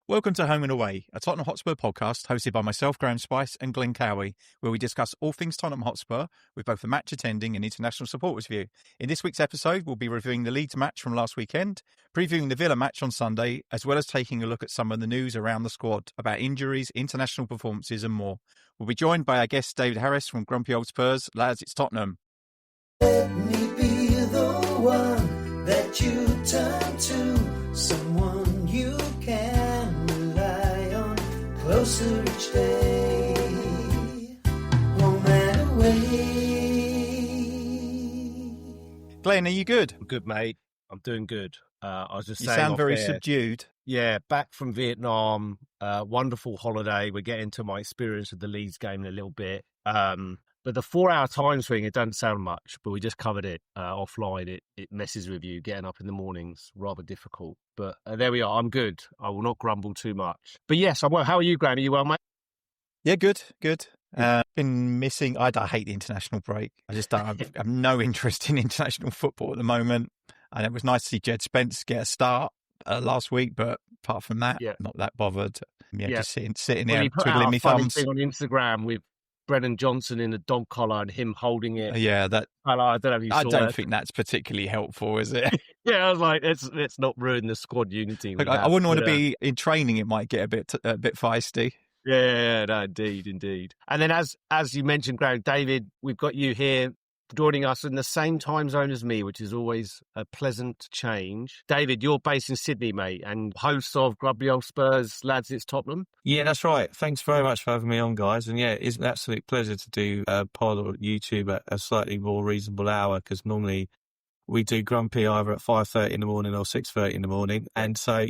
Welcome to Home and Away, a Tottenham Hotspur podcast hosted by myself, Graham Spice, and Glenn Cowie, where we discuss all things Tottenham Hotspur with both the match attending and international supporters view. In this week's episode, we'll be reviewing the Leeds match from last weekend, previewing the Villa match on Sunday, as well as taking a look at some of the news around the squad about injuries, international performances, and more. We'll be joined by our guest David Harris from Grumpy Old Spurs. Lads, it's Tottenham. Let me be the one that you turn to, someone you can rely on, closer each day, home and away. Glenn, are you good? I'm good, mate. I'm doing good. I was just You saying sound very there, subdued. Yeah, back from Vietnam. Wonderful holiday. We're getting to my experience of the Leeds game in a little bit. But the 4-hour time swing, it doesn't sound much, but we just covered it offline. It messes with you. Getting up in the mornings, rather difficult. But there we are. I'm good. I will not grumble too much. But yes, I'm well. How are you, Graham? Are you well, mate? Yeah, good. Been missing. I hate the international break. I just don't have no interest in international football at the moment. And it was nice to see Jed Spence get a start last week, but apart from that, not that bothered. Just sitting there twiddling my thumbs. Thing on Instagram with Brennan Johnson in a dog collar and him holding it. Yeah, that. I don't know if you saw I don't that. think that's particularly helpfful, is it? Yeah, I was like, let's not ruin the squad unity. I wouldn't want to be in training. It might get a bit feisty. Yeah, no, indeed. And then as you mentioned, Graham, David, we've got you here joining us in the same time zone as me, which is always a pleasant change. David, you're based in Sydney, mate, and host of Grumpy Old Spurs, Lads, it's Tottenham. Yeah, that's right. Thanks very much for having me on, guys. And yeah, it's an absolute pleasure to do a pod or YouTube at a slightly more reasonable hour, because normally we do Grumpy either at 5:30 in the morning or 6:30 in the morning. And so,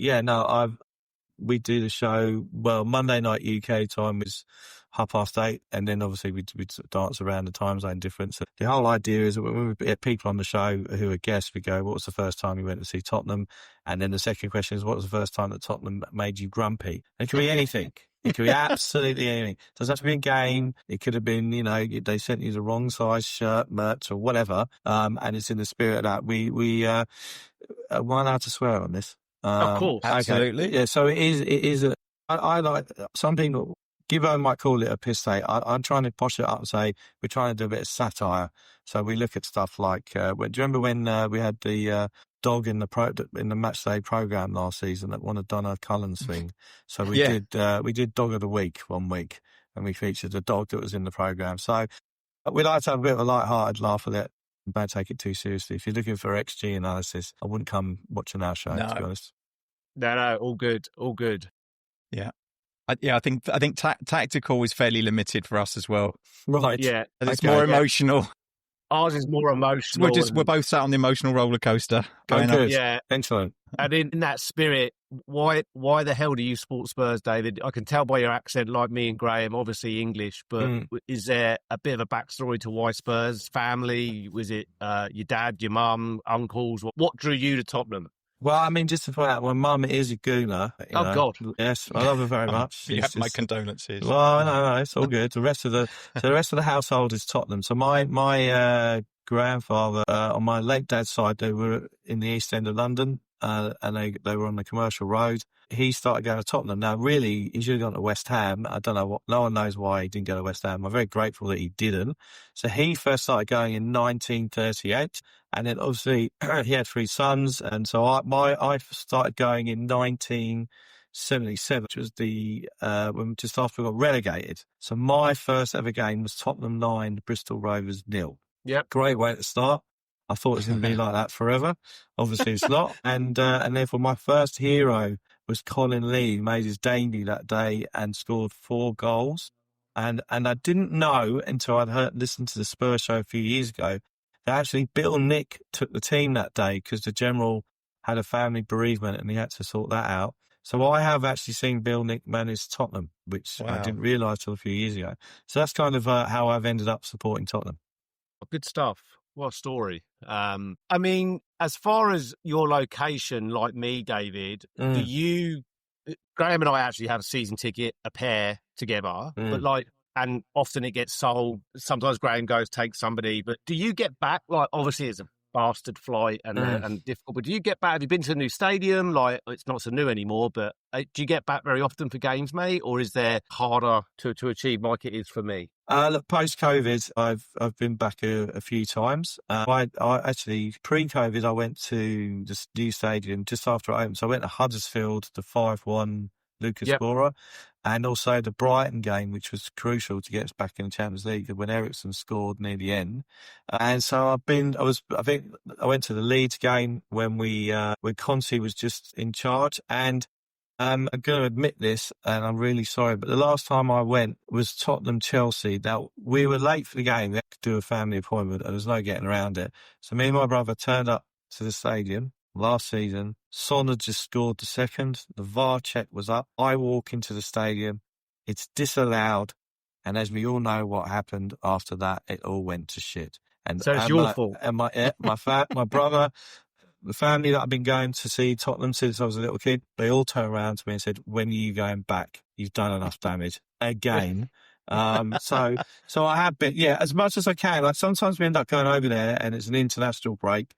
we do the show, Monday night UK time is 8:30, and then obviously we dance around the time zone difference. So the whole idea is that when we get people on the show who are guests, we go, what was the first time you went to see Tottenham? And then the second question is, what was the first time that Tottenham made you grumpy? It could be anything. It could be absolutely anything. It doesn't have to be a game. It could have been, they sent you the wrong size shirt, merch, or whatever. And it's in the spirit of that. We are allowed to swear on this. Of course. Absolutely. Okay. Yeah, so it is I like, some people, Gibbo might call it a piss take. I'm trying to posh it up and say we're trying to do a bit of satire. So we look at stuff like, do you remember when we had the dog in the matchday program last season, that one of Donna Cullen's thing? So we did Dog of the Week one week, and we featured the dog that was in the program. So we like to have a bit of a light-hearted laugh at it. Don't take it too seriously. If you're looking for XG analysis, I wouldn't come watching our show, to be honest. No, all good. Yeah. I think tactical is fairly limited for us as well. Right. Yeah. It's more emotional. Ours is more emotional. We're both sat on the emotional roller coaster going good. up. Yeah. Excellent. And in that spirit, why the hell do you support Spurs, David? I can tell by your accent, like me and Graham, obviously English, but is there a bit of a backstory to why Spurs? Family? Was it your dad, your mum, uncles? What drew you to Tottenham? Well, I mean, just to point out, my mum is a gooner. God. Yes, I love her very much. You have my condolences. Well, no, it's all good. The rest of the household is Tottenham. So my grandfather, on my late dad's side, they were in the East End of London, and they were on the commercial road. He started going to Tottenham. Now, really, he should have gone to West Ham. I don't know no one knows why he didn't go to West Ham. I'm very grateful that he didn't. So he first started going in 1938, and then obviously he had 3 sons. And so I started going in 1977, which was just after we got relegated. So my first ever game was Tottenham 9, Bristol Rovers 0. Yep. Great way to start. I thought it was going to be like that forever. Obviously, it's not. And therefore, my first hero was Colin Lee, who made his debut that day and scored 4 goals. And I didn't know until I'd listened to the Spurs show a few years ago that actually Bill Nick took the team that day because the general had a family bereavement and he had to sort that out. So I have actually seen Bill Nick manage Tottenham, which I didn't realise till a few years ago. So that's kind of how I've ended up supporting Tottenham. Good stuff. What a story. I mean, as far as your location, like me, David, Graham and I actually have a season ticket, a pair together, but and often it gets sold. Sometimes Graham goes, take somebody, but do you get back? Like, obviously it's a bastard flight and difficult. But do you get back? Have you been to a new stadium? Like, it's not so new anymore, but do you get back very often for games, mate? Or is there harder to achieve like it is for me? Look, post-COVID, I've been back a few times. I actually, pre-COVID, I went to this new stadium just after it opened. So I went to Huddersfield, the 5-1 Lucas Moura, and also the Brighton game, which was crucial to get us back in the Champions League when Eriksen scored near the end. And so I think I went to the Leeds game when Conte was just in charge. And I'm going to admit this, and I'm really sorry, but the last time I went was Tottenham-Chelsea. Now, we were late for the game. We had to do a family appointment, and there was no getting around it. So me and my brother turned up to the stadium last season. Son had just scored the second. The VAR check was up. I walk into the stadium. It's disallowed. And as we all know what happened after that, it all went to shit. And so it's your fault. And my brother... The family that I've been going to see Tottenham since I was a little kid, they all turned around to me and said, "When are you going back? You've done enough damage again." So I have been, as much as I can. Like sometimes we end up going over there and it's an international break,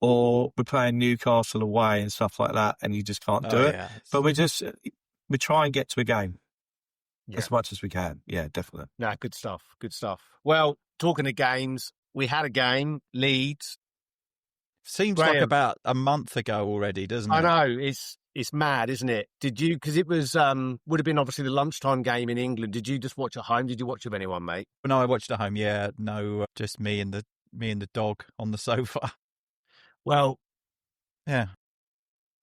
or we're playing Newcastle away and stuff like that, and you just can't do it. But we try and get to a game as much as we can. Yeah, definitely. No, good stuff. Good stuff. Well, talking of games, we had a game, Leeds. Seems like about a month ago already, doesn't it? I know, it's mad, isn't it? Did you, because it was, would have been obviously the lunchtime game in England. Did you just watch at home? Did you watch with anyone, mate? No, I watched at home, no, just me and the dog on the sofa. Well, yeah.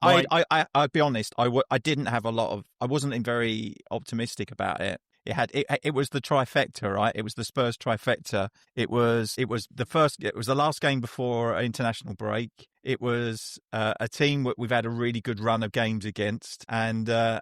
I'd be honest, I didn't have I wasn't very optimistic about it. It was the trifecta, right? It was the Spurs trifecta. It was the last game before international break. It was a team we've had a really good run of games against, and I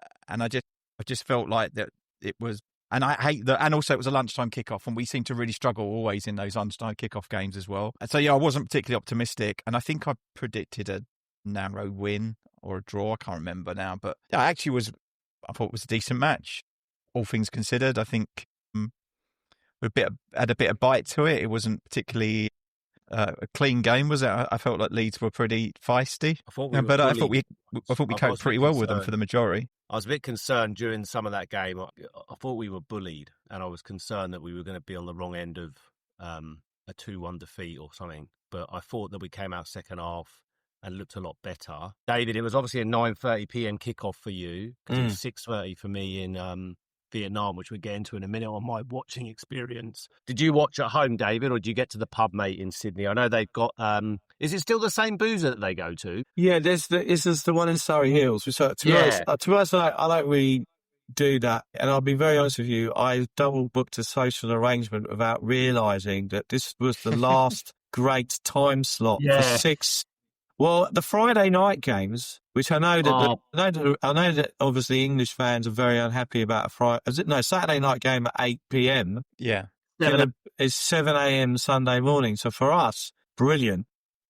just felt like that it was. And I hate that. And also, it was a lunchtime kickoff, and we seem to really struggle always in those lunchtime kickoff games as well. And so, I wasn't particularly optimistic, and I think I predicted a narrow win or a draw. I can't remember now, but I thought it was a decent match. All things considered, I think had a bit of bite to it. It wasn't particularly a clean game, was it? I felt like Leeds were pretty feisty, I thought we coped pretty well with them for the majority. I was a bit concerned during some of that game. I thought we were bullied, and I was concerned that we were going to be on the wrong end of a 2-1 defeat or something. But I thought that we came out second half and looked a lot better. David, it was obviously a 9:30 p.m. kickoff for you, because it was 6:30 for me in Vietnam, which we'll get into in a minute on my watching experience. Did you watch at home, David, or did you get to the pub, mate, in Sydney? I know they've got, is it still the same boozer that they go to? Yeah, this is the one in Surrey Hills. To us, I don't really do that. And I'll be very honest with you, I double booked a social arrangement without realising that this was the last great time slot for 6. Well, the Friday night games, which I know that obviously English fans are very unhappy about Saturday night game at 8 p.m. Yeah. It's 7 a.m. Sunday morning. So for us, brilliant.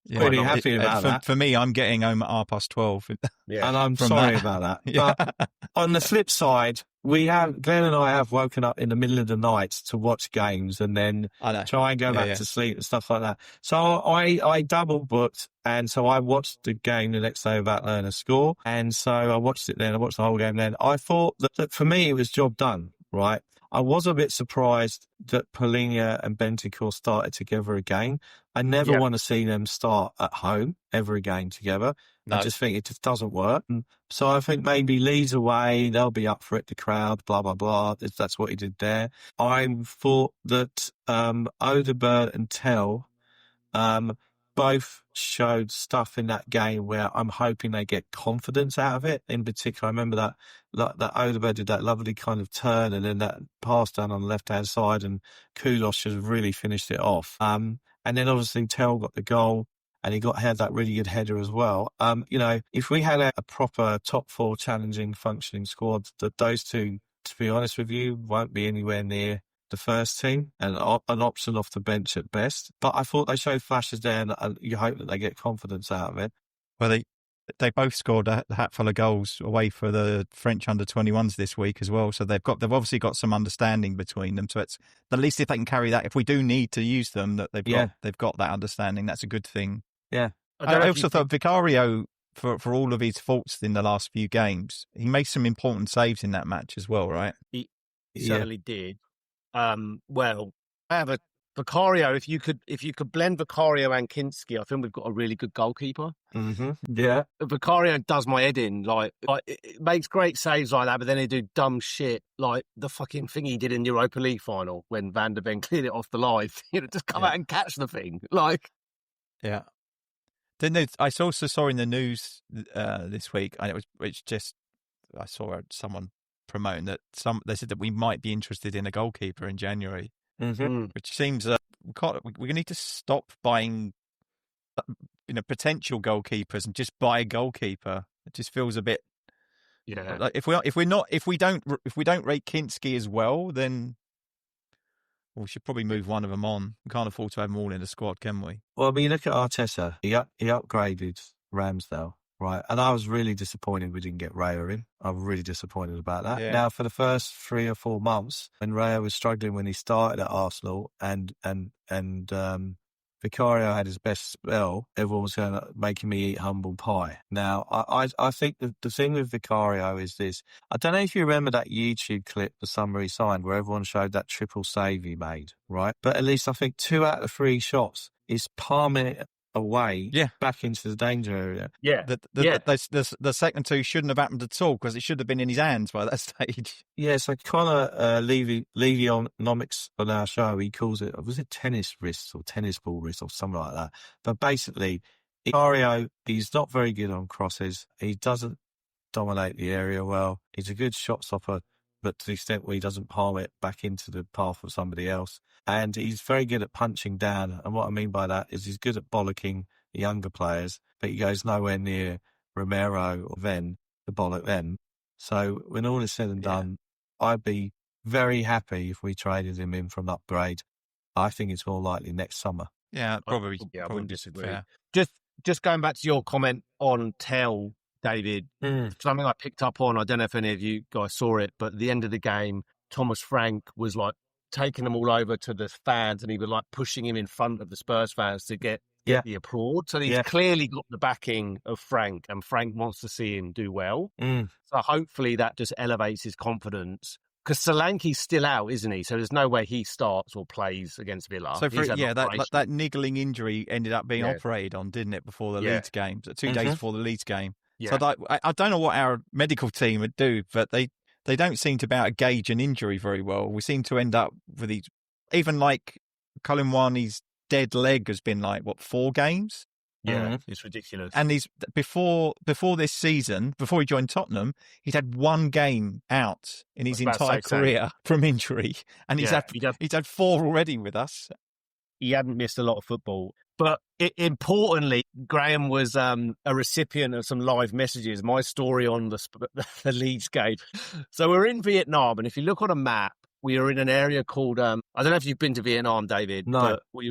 Yeah, pretty happy about that. For me, I'm getting home at 12:30. Yeah. And I'm sorry about that. Yeah. But on the flip side, Glenn and I have woken up in the middle of the night to watch games and then try and go back to sleep and stuff like that. So I double booked, and so I watched the game the next day without learning a score. And so I watched it then. I watched the whole game then. I thought that for me, it was job done, right? I was a bit surprised that Paulinho and Bentancur started together again. I never want to see them start at home ever again together. No. I just think it just doesn't work. So I think maybe Leeds away, they'll be up for it, the crowd, blah, blah, blah. That's what he did there. I thought that Odegaard and Tell both showed stuff in that game where I'm hoping they get confidence out of it. In particular, I remember that Odegaard did that lovely kind of turn and then that pass down on the left-hand side, and Kudos should have really finished it off. And then obviously Tell got the goal, and he had that really good header as well. If we had a proper top 4 challenging, functioning squad, that those two, to be honest with you, won't be anywhere near the first team, and an option off the bench at best. But I thought they showed flashes there, and you hope that they get confidence out of it. Well, they both scored a hatful of goals away for the French under-21s this week as well. So they've obviously got some understanding between them. So it's at least if they can carry that, if we do need to use them, that they've got that understanding. That's a good thing. Yeah. I don't know I if you also thought Vicario, for all of his faults in the last few games, he made some important saves in that match as well, right? He Yeah. certainly did. Well, I have a Vicario. If you could blend Vicario and Kinski, I think we've got a really good goalkeeper. Mm-hmm. Yeah. Vicario does my head in. Like it makes great saves like that, but then he do dumb shit like the fucking thing he did in the Europa League final when Van der Ven cleared it off the line. Just come out and catch the thing. Like, yeah. Then I also saw in the news this week, and I saw someone promoting that they said that we might be interested in a goalkeeper in January, which seems we need to stop buying potential goalkeepers and just buy a goalkeeper. It just feels a bit like if we don't rate Kinski as well, then we should probably move one of them on. We can't afford to have them all in the squad, can we? Well, I mean, look at Arteta. He upgraded Ramsdale, right? And I was really disappointed we didn't get Raya in. I'm really disappointed about that. Yeah. Now, for the first 3 or 4 months, when Raya was struggling when he started at Arsenal, and Vicario had his best spell, everyone was going to making me eat humble pie. Now, I think the thing with Vicario is this. I don't know if you remember that YouTube clip the summer he signed where everyone showed that triple save he made, right? But at least I think 2 out of 3 shots is palming it away back into the danger area. Yeah. The second 2 shouldn't have happened at all because it should have been in his hands by that stage. Yeah, so Connor Levy-onomics on our show, he calls it, was it tennis wrists or tennis ball wrists or something like that? But basically, Vicario, he's not very good on crosses. He doesn't dominate the area well. He's a good shot stopper, but to the extent where he doesn't palm it back into the path of somebody else. And he's very good at punching down. And what I mean by that is he's good at bollocking the younger players, but he goes nowhere near Romero or Ven to bollock them. So when all is said and done, I'd be very happy if we traded him in from upgrade. I think it's more likely next summer. Yeah, probably. I wouldn't disagree. Fair. Just going back to your comment on Tell, David, something I picked up on, I don't know if any of you guys saw it, but at the end of the game, Thomas Frank was like taking them all over to the fans and he was like pushing him in front of the Spurs fans to get the applaud. So he's clearly got the backing of Frank and Frank wants to see him do well. So hopefully that just elevates his confidence. Because Solanke's still out, isn't he? So there's no way he starts or plays against Villa. So that niggling injury ended up being operated on, didn't it, before the Leeds game? 2 days before the Leeds game. Yeah. So I don't know what our medical team would do, but they don't seem to be able to gauge an injury very well. We seem to end up with these, even like Colin Warney's dead leg has been like, 4 games? Yeah, it's ridiculous. And he's before this season, before he joined Tottenham, he'd had 1 game out in his entire career from injury, and he's had 4 already with us. He hadn't missed a lot of football, but importantly, Graham was a recipient of some live messages. My story on the Leeds game. So we're in Vietnam, and if you look on a map, we are in an area called I don't know if you've been to Vietnam, David. No. But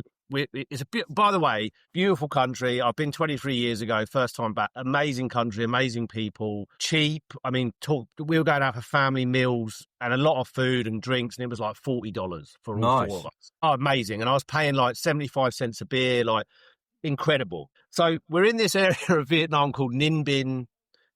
it's by the way, beautiful country. I've been 23 years ago, first time back. Amazing country, amazing people, cheap. I mean, we were going out for family meals and a lot of food and drinks, and it was like $40 for all 4 of us. Oh, amazing. And I was paying like 75 cents a beer, like incredible. So we're in this area of Vietnam called Ninh Binh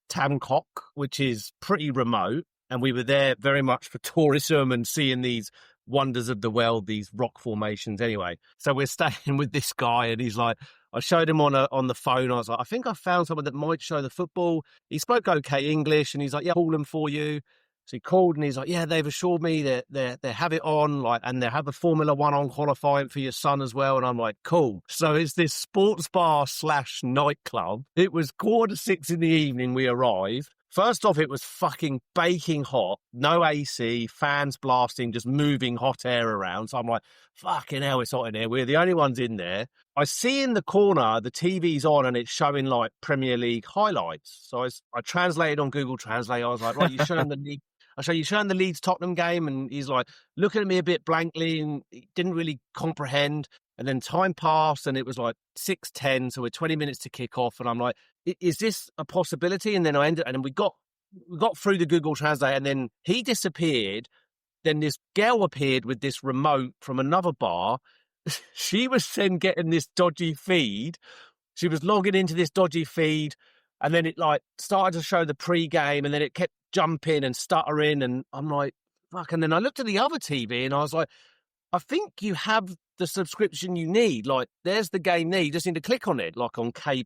Tam Coc, which is pretty remote. And we were there very much for tourism and seeing these wonders of the world, these rock formations anyway. So we're staying with this guy and he's like, I showed him on the phone. I was like, I think I found someone that might show the football. He spoke okay English and he's like, yeah, I'll call them for you. So he called and he's like, yeah, they've assured me that they have it on, like, and they have the Formula One on qualifying for your son as well. And I'm like, cool. So it's this sports bar / nightclub. It was 5:45 in the evening we arrived. First off, it was fucking baking hot, no AC, fans blasting, just moving hot air around. So I'm like, fucking hell, it's hot in here. We're the only ones in there. I see in the corner, the TV's on and it's showing like Premier League highlights. So I translated on Google Translate. I was like, right, you're showing the league. You're showing the Leeds Tottenham game. And he's like looking at me a bit blankly and he didn't really comprehend. And then time passed and it was like 6:10. So we're 20 minutes to kick off. And I'm like, is this a possibility? And then we got through the Google Translate and then he disappeared. Then this girl appeared with this remote from another bar. She was then getting this dodgy feed. she was logging into this dodgy feed, and then it like started to show the pre-game, and then it kept jumping and stuttering, and I'm like, fuck. And then I looked at the other TV, and I was like, I think you have the subscription you need. Like, there's the game there. You just need to click on it, like on K+.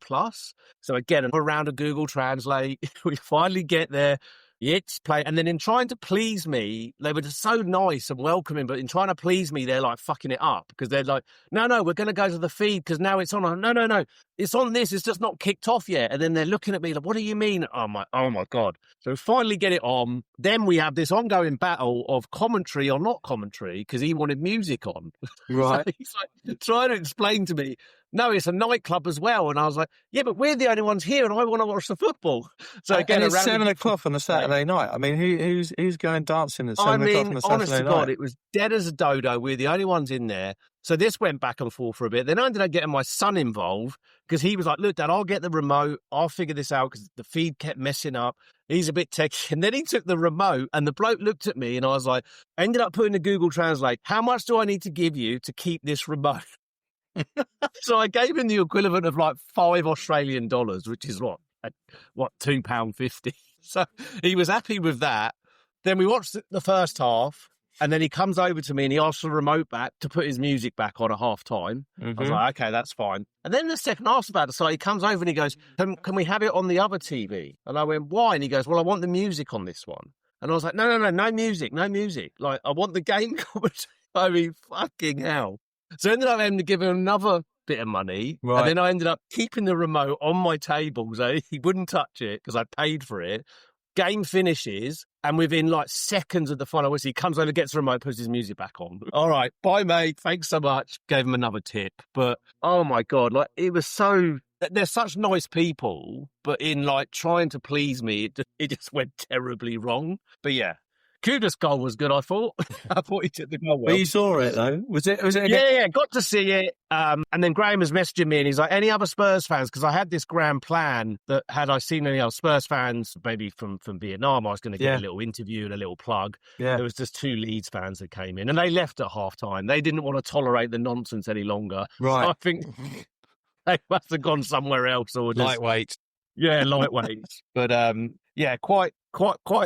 So again, around a Google Translate, we finally get there. It's play. And then in trying to please me, they were just so nice and welcoming, but in trying to please me, they're like fucking it up because they're like, no, we're going to go to the feed because now it's on. No, it's on this. It's just not kicked off yet. And then they're looking at me like, what do you mean? Oh my God. So we finally get it on. Then we have this ongoing battle of commentary or not commentary because he wanted music on. Right. So he's like trying to explain to me, no, it's a nightclub as well. And I was like, yeah, but we're the only ones here and I want to watch the football. So again, and it's 7 o'clock on a Saturday night. I mean, who's going dancing at 7 o'clock on a Saturday honest to night? God, it was dead as a dodo. We're the only ones in there. So this went back and forth for a bit. Then I ended up getting my son involved because he was like, look, Dad, I'll get the remote. I'll figure this out because the feed kept messing up. He's a bit techy. And then he took the remote and the bloke looked at me and I was like, ended up putting the Google Translate, how much do I need to give you to keep this remote? So I gave him the equivalent of like $5 Australian, which is what £2.50. So he was happy with that. Then we watched the first half, and then he comes over to me and he asks for the remote back to put his music back on at half time. I was like, okay, that's fine. And then the second half's about to start. He comes over and he goes, can we have it on the other TV? And I went, why? And he goes, well, I want the music on this one. And I was like, no music. Like, I want the game commentary. I mean, fucking hell. So I ended up having to give him another bit of money. Right. And then I ended up keeping the remote on my table so he wouldn't touch it because I paid for it. Game finishes, and within like seconds of the final whistle, he comes over, gets the remote, puts his music back on. All right, bye, mate. Thanks so much. Gave him another tip. But, oh, my God, like it was so... They're such nice people, but in like trying to please me, it just went terribly wrong. But yeah. Kudos goal was good, I thought. I thought he took the goal well. But you saw it, though? Was it Yeah, got to see it. And then Graham was messaging me and he's like, any other Spurs fans? Because I had this grand plan that had I seen any other Spurs fans, maybe from Vietnam, I was going to get a little interview and a little plug. Yeah. There was just 2 Leeds fans that came in and they left at half-time. They didn't want to tolerate the nonsense any longer. Right. So I think they must have gone somewhere else. Or just, lightweight. Yeah, lightweight. But yeah, quite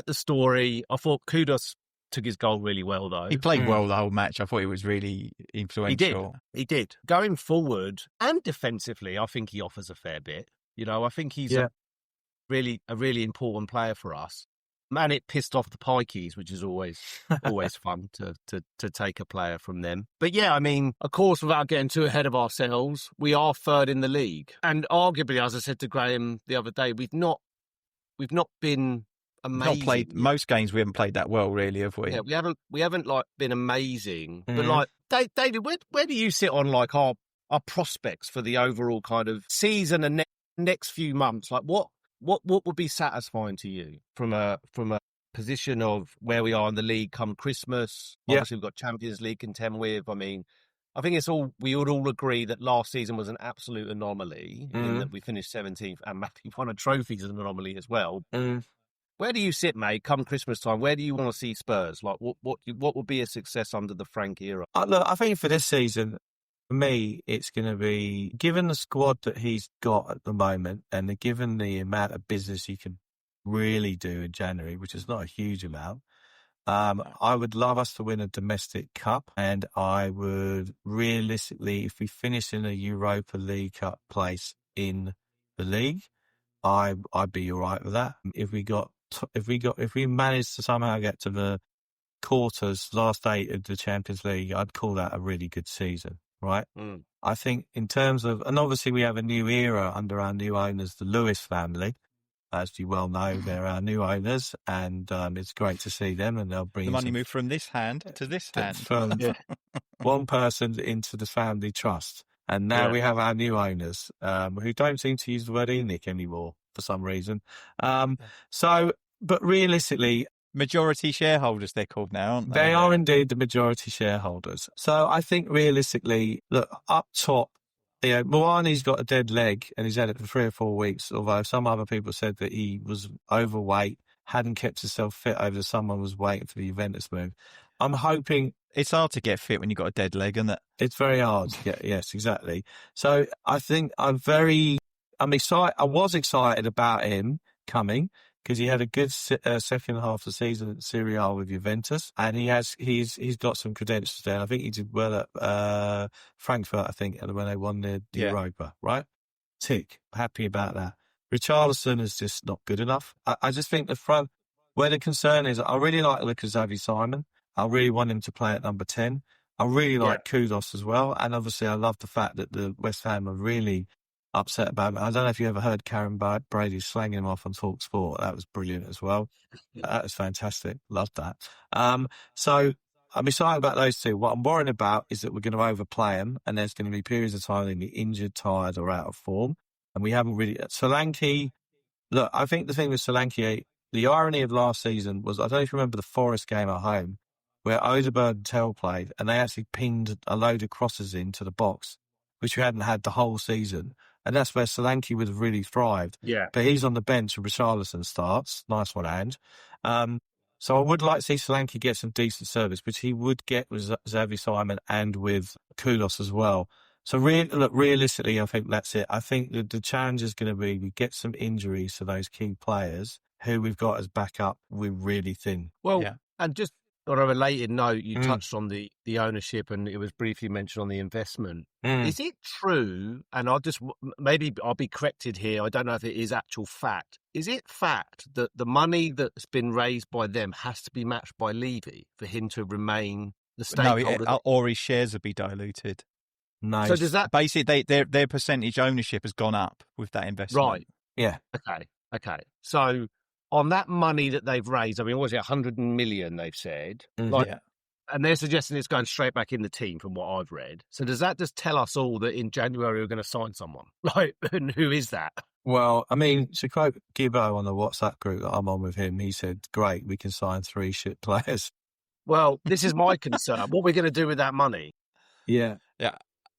the story. I thought Kudos took his goal really well, though. He played well the whole match. I thought he was really influential. He did. Going forward and defensively, I think he offers a fair bit. You know, I think he's a really important player for us. Man, it pissed off the Pikeys, which is always fun to take a player from them. But yeah, I mean, of course, without getting too ahead of ourselves, we are 3rd in the league. And arguably, as I said to Graham the other day, we've not been amazing. Not played most games. We haven't played that well, really, have we? Yeah, we haven't like been amazing. But like, David, where do you sit on like our prospects for the overall kind of season and next few months? Like, what would be satisfying to you from a position of where we are in the league come Christmas? Obviously, we've got Champions League contend with. I mean, I think we would all agree that last season was an absolute anomaly in that we finished 17th and maybe won a trophy is an anomaly as well. Where do you sit, mate, come Christmas time? Where do you want to see Spurs? Like, what would be a success under the Frank era? Look, I think for this season, for me, it's going to be, given the squad that he's got at the moment and given the amount of business he can really do in January, which is not a huge amount, I would love us to win a domestic cup, and I would realistically, if we finish in a Europa League Cup place in the league, I'd be all right with that. If we manage to somehow get to the quarters, last 8 of the Champions League, I'd call that a really good season, right? I think in terms of, and obviously we have a new era under our new owners, the Lewis family. As you well know, they're our new owners, and it's great to see them. And they'll bring the money moved from this hand to this hand, from one person into the family trust. And now we have our new owners, who don't seem to use the word ENIC anymore for some reason. But realistically, majority shareholders they're called now, aren't they? They are indeed the majority shareholders. So I think realistically, look, up top, Moani's got a dead leg and he's had it for 3 or 4 weeks, although some other people said that he was overweight, hadn't kept himself fit over the summer, was waiting for the Juventus move. I'm hoping... It's hard to get fit when you've got a dead leg, isn't it? It's very hard. Yes, exactly. So I think I'm very I was excited about him coming because he had a good second half of the season at Serie A with Juventus, and he's got some credentials there. I think he did well at Frankfurt, I think, when they won the Europa, right? Tick. Happy about that. Richarlison is just not good enough. I just think the front, where the concern is, I really like Xavi-Simon. I really want him to play at number 10. I really like Kudos as well. And obviously I love the fact that the West Ham are really upset about it. I don't know if you ever heard Karen Brady slanging him off on Talk Sport. That was brilliant as well. That was fantastic. Loved that. So I'm excited about those two. What I'm worried about is that we're going to overplay them, and there's going to be periods of time they'll be injured, tired, or out of form. And we haven't really. Solanke, look, I think the thing with Solanke, the irony of last season was, I don't know if you remember the Forest game at home, where Odegaard and Tell played, and they actually pinged a load of crosses into the box, which we hadn't had the whole season. And that's where Solanke would have really thrived. Yeah. But he's on the bench and Richarlison starts. Nice one, and. So I would like to see Solanke get some decent service, which he would get with Xavi-Simon and with Kudos as well. So realistically, I think that's it. I think the challenge is going to be we get some injuries to those key players who we've got as backup. We're really thin. Well, and just on a related note, you touched on the ownership, and it was briefly mentioned on the investment. Is it true, and maybe I'll be corrected here, I don't know if it is actual fact, is it fact that the money that's been raised by them has to be matched by Levy for him to remain the stakeholder? No, or his shares would be diluted. No. So does that... Basically, their percentage ownership has gone up with that investment. Right. Yeah. Okay. So on that money that they've raised, I mean, what was it, 100 million they've said? And they're suggesting it's going straight back in the team from what I've read. So does that just tell us all that in January we're going to sign someone? And who is that? Well, I mean, to quote Gibbo on the WhatsApp group that I'm on with him, he said, great, we can sign 3 shit players. Well, this is my concern. What we're going to do with that money? Yeah.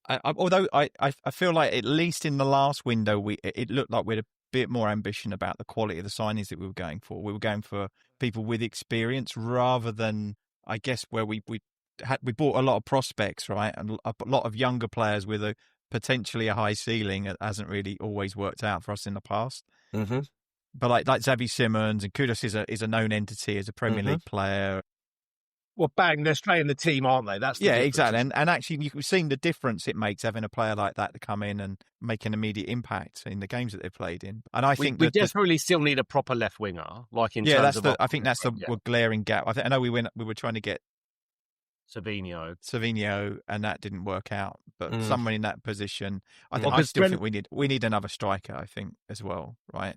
Although I feel like at least in the last window, it looked like we had a bit more ambition about the quality of the signings that we were going for. We were going for people with experience rather than, I guess, where we bought a lot of prospects, right, and a lot of younger players with potentially a high ceiling. It hasn't really always worked out for us in the past. Mm-hmm. But like Xavi Simons and Kudos is a known entity as a Premier League player. Well, bang, they're straight in the team, aren't they? That's the difference. Exactly. And actually, you've seen the difference it makes having a player like that to come in and make an immediate impact in the games that they've played in. And I think we desperately still need a proper left winger, like in terms of. I think that's the glaring gap. I know we were trying to get Savinho, and that didn't work out. But someone in that position, I still think we need another striker. I think as well, right?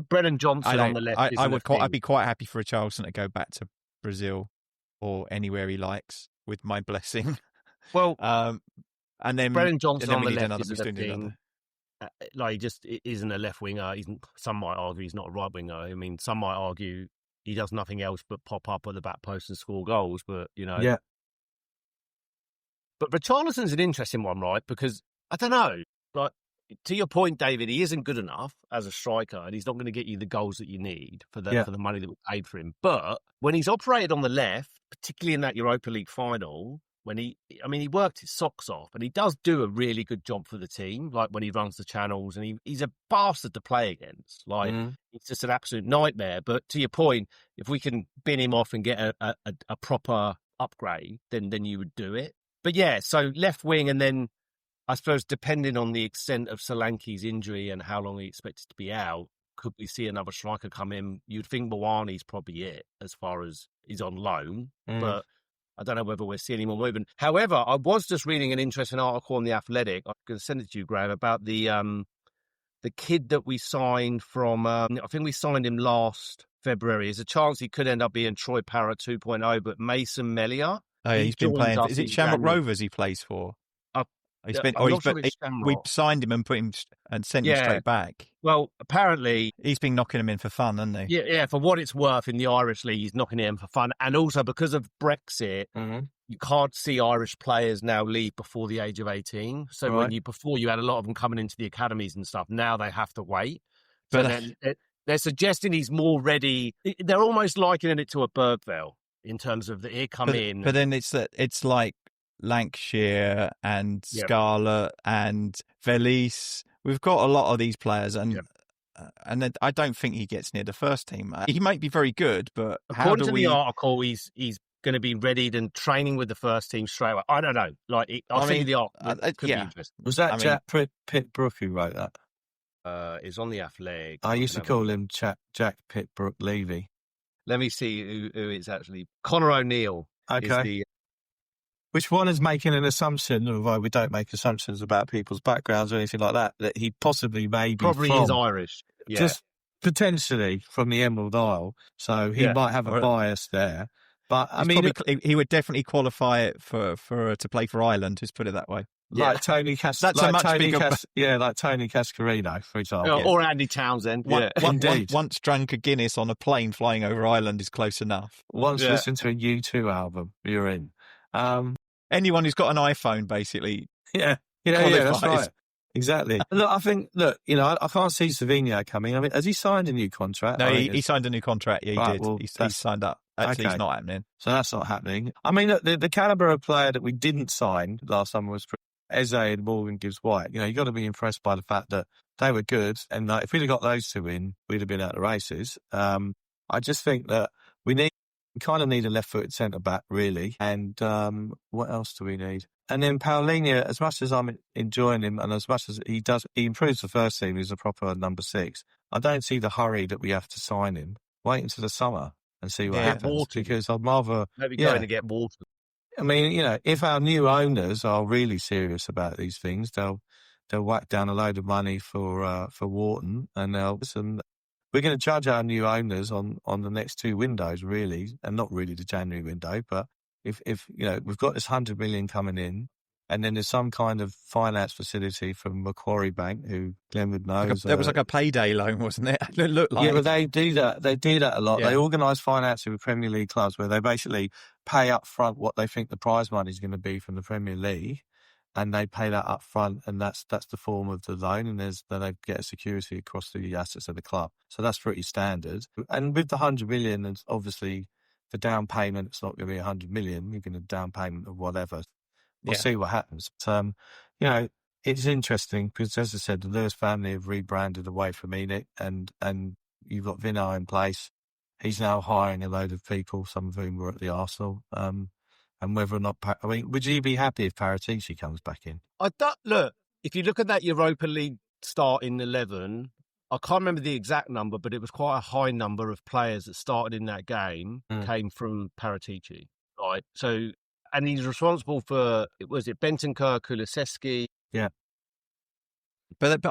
Brennan Johnson on the left. I'd be quite happy for Richarlison to go back to Brazil or anywhere he likes with my blessing. Well, and then Brennan Johnson on the left isn't a thing. He just isn't a left winger. Some might argue he's not a right winger. I mean, some might argue he does nothing else but pop up at the back post and score goals. But yeah. But Richarlison's an interesting one, right? Because I don't know, like, to your point, David, he isn't good enough as a striker, and he's not going to get you the goals that you need for the money that we paid for him. But when he's operated on the left, particularly in that Europa League final, when he worked his socks off, and he does do a really good job for the team, like when he runs the channels, and he's a bastard to play against. Like, it's just an absolute nightmare. But to your point, if we can bin him off and get a proper upgrade, then you would do it. But yeah, so left wing, and then I suppose depending on the extent of Solanke's injury and how long he expects to be out, could we see another striker come in? You'd think Mawani's probably it as far as he's on loan, but I don't know whether we're seeing any more movement. However, I was just reading an interesting article on The Athletic. I'm going to send it to you, Graham, about the kid that we signed from, I think we signed him last February. There's a chance he could end up being Troy Parra 2.0, but Mason Melia. Oh, yeah, he's been playing. Is it Shamrock Rovers he plays for? We signed him and put him and sent him straight back. Well, apparently he's been knocking him in for fun, hasn't he? Yeah. For what it's worth, in the Irish league, he's knocking him in for fun, and also because of Brexit, you can't see Irish players now leave before the age of 18. So before you had a lot of them coming into the academies and stuff. Now they have to wait. So then they're suggesting he's more ready. They're almost likening it to a Bergville in terms of he come in. But then it's like Lancashire and Scarlett and Velis we've got a lot of these players, and Yep. and then I don't think he gets near the first team. He might be very good, but how According do to we? the article, he's going to be readied and training with the first team straight away. I don't know. Like, I'll send you the article. It could be interesting. Was that I mean- Jack Pitt-Brook who wrote that? It's on the Athletic. I used to can have a- call him Jack Pitt-Brook-Levy. Let me see who it's actually. Connor O'Neill is Okay. the. Which one is making an assumption, although we don't make assumptions about people's backgrounds or anything like that he possibly may be Probably from, is Irish. Yeah. just potentially from the Emerald Isle. So he Yeah. might have a bias there. But I He's mean, probably- he would definitely qualify it for to play for Ireland. Just put it that way. like Tony That's a much bigger. like Tony Cascarino, for example. Or Andy Townsend. One, Yeah. Indeed. once drunk a Guinness on a plane flying over Ireland is close enough. Once Yeah. listen to a U2 album, you're in. Anyone who's got an iPhone, basically. Yeah, that's qualifies. right. Exactly. Look, I think, I can't see Savinho coming. I mean, has he signed a new contract? No, I think he signed a new contract. Yeah, he Right, did. well, He's that's- signed up. Actually, okay. it's not happening. So that's not happening. I mean, look, the calibre of player that we didn't sign last summer was Eze and Morgan Gibbs White. You got to be impressed by the fact that they were good. And if we'd have got those two in, we'd have been out of the races. I just think that we kind of need a left-footed centre-back, really. And what else do we need? And then Paulinho, as much as I'm enjoying him and as much as he improves the first team, he's a proper number 6. I don't see the hurry that we have to sign him. Wait until the summer and see what happens. water. Because I'd rather... Maybe going to get water. I mean, if our new owners are really serious about these things, they'll whack down a load of money for Wharton, and we're going to judge our new owners on the next 2 windows, really, and not really the January window. But if we've got this 100 million coming in, and then there's some kind of finance facility from Macquarie Bank, who Glenwood knows. There was like a payday loan, wasn't it? It looked like. Yeah, but they do that. They do that a lot. Yeah. They organise financing with Premier League clubs where they basically pay up front what they think the prize money is going to be from the Premier League, and they pay that up front, and that's the form of the loan, and then they get a security across the assets of the club. So that's pretty standard. And with the 100 million, and obviously the down payment, it's not going to be 100 million. You're going to down payment of whatever. We'll see what happens. But, it's interesting because, as I said, the Lewis family have rebranded away from Enoch, and you've got Vinay in place. He's now hiring a load of people, some of whom were at the Arsenal. And whether or not, would you be happy if Paratici comes back in? Look, if you look at that Europa League starting 11, I can't remember the exact number, but it was quite a high number of players that started in that game came from Paratici, right? So, and he's responsible for, was it Bentancur, Kulusevski? Yeah. But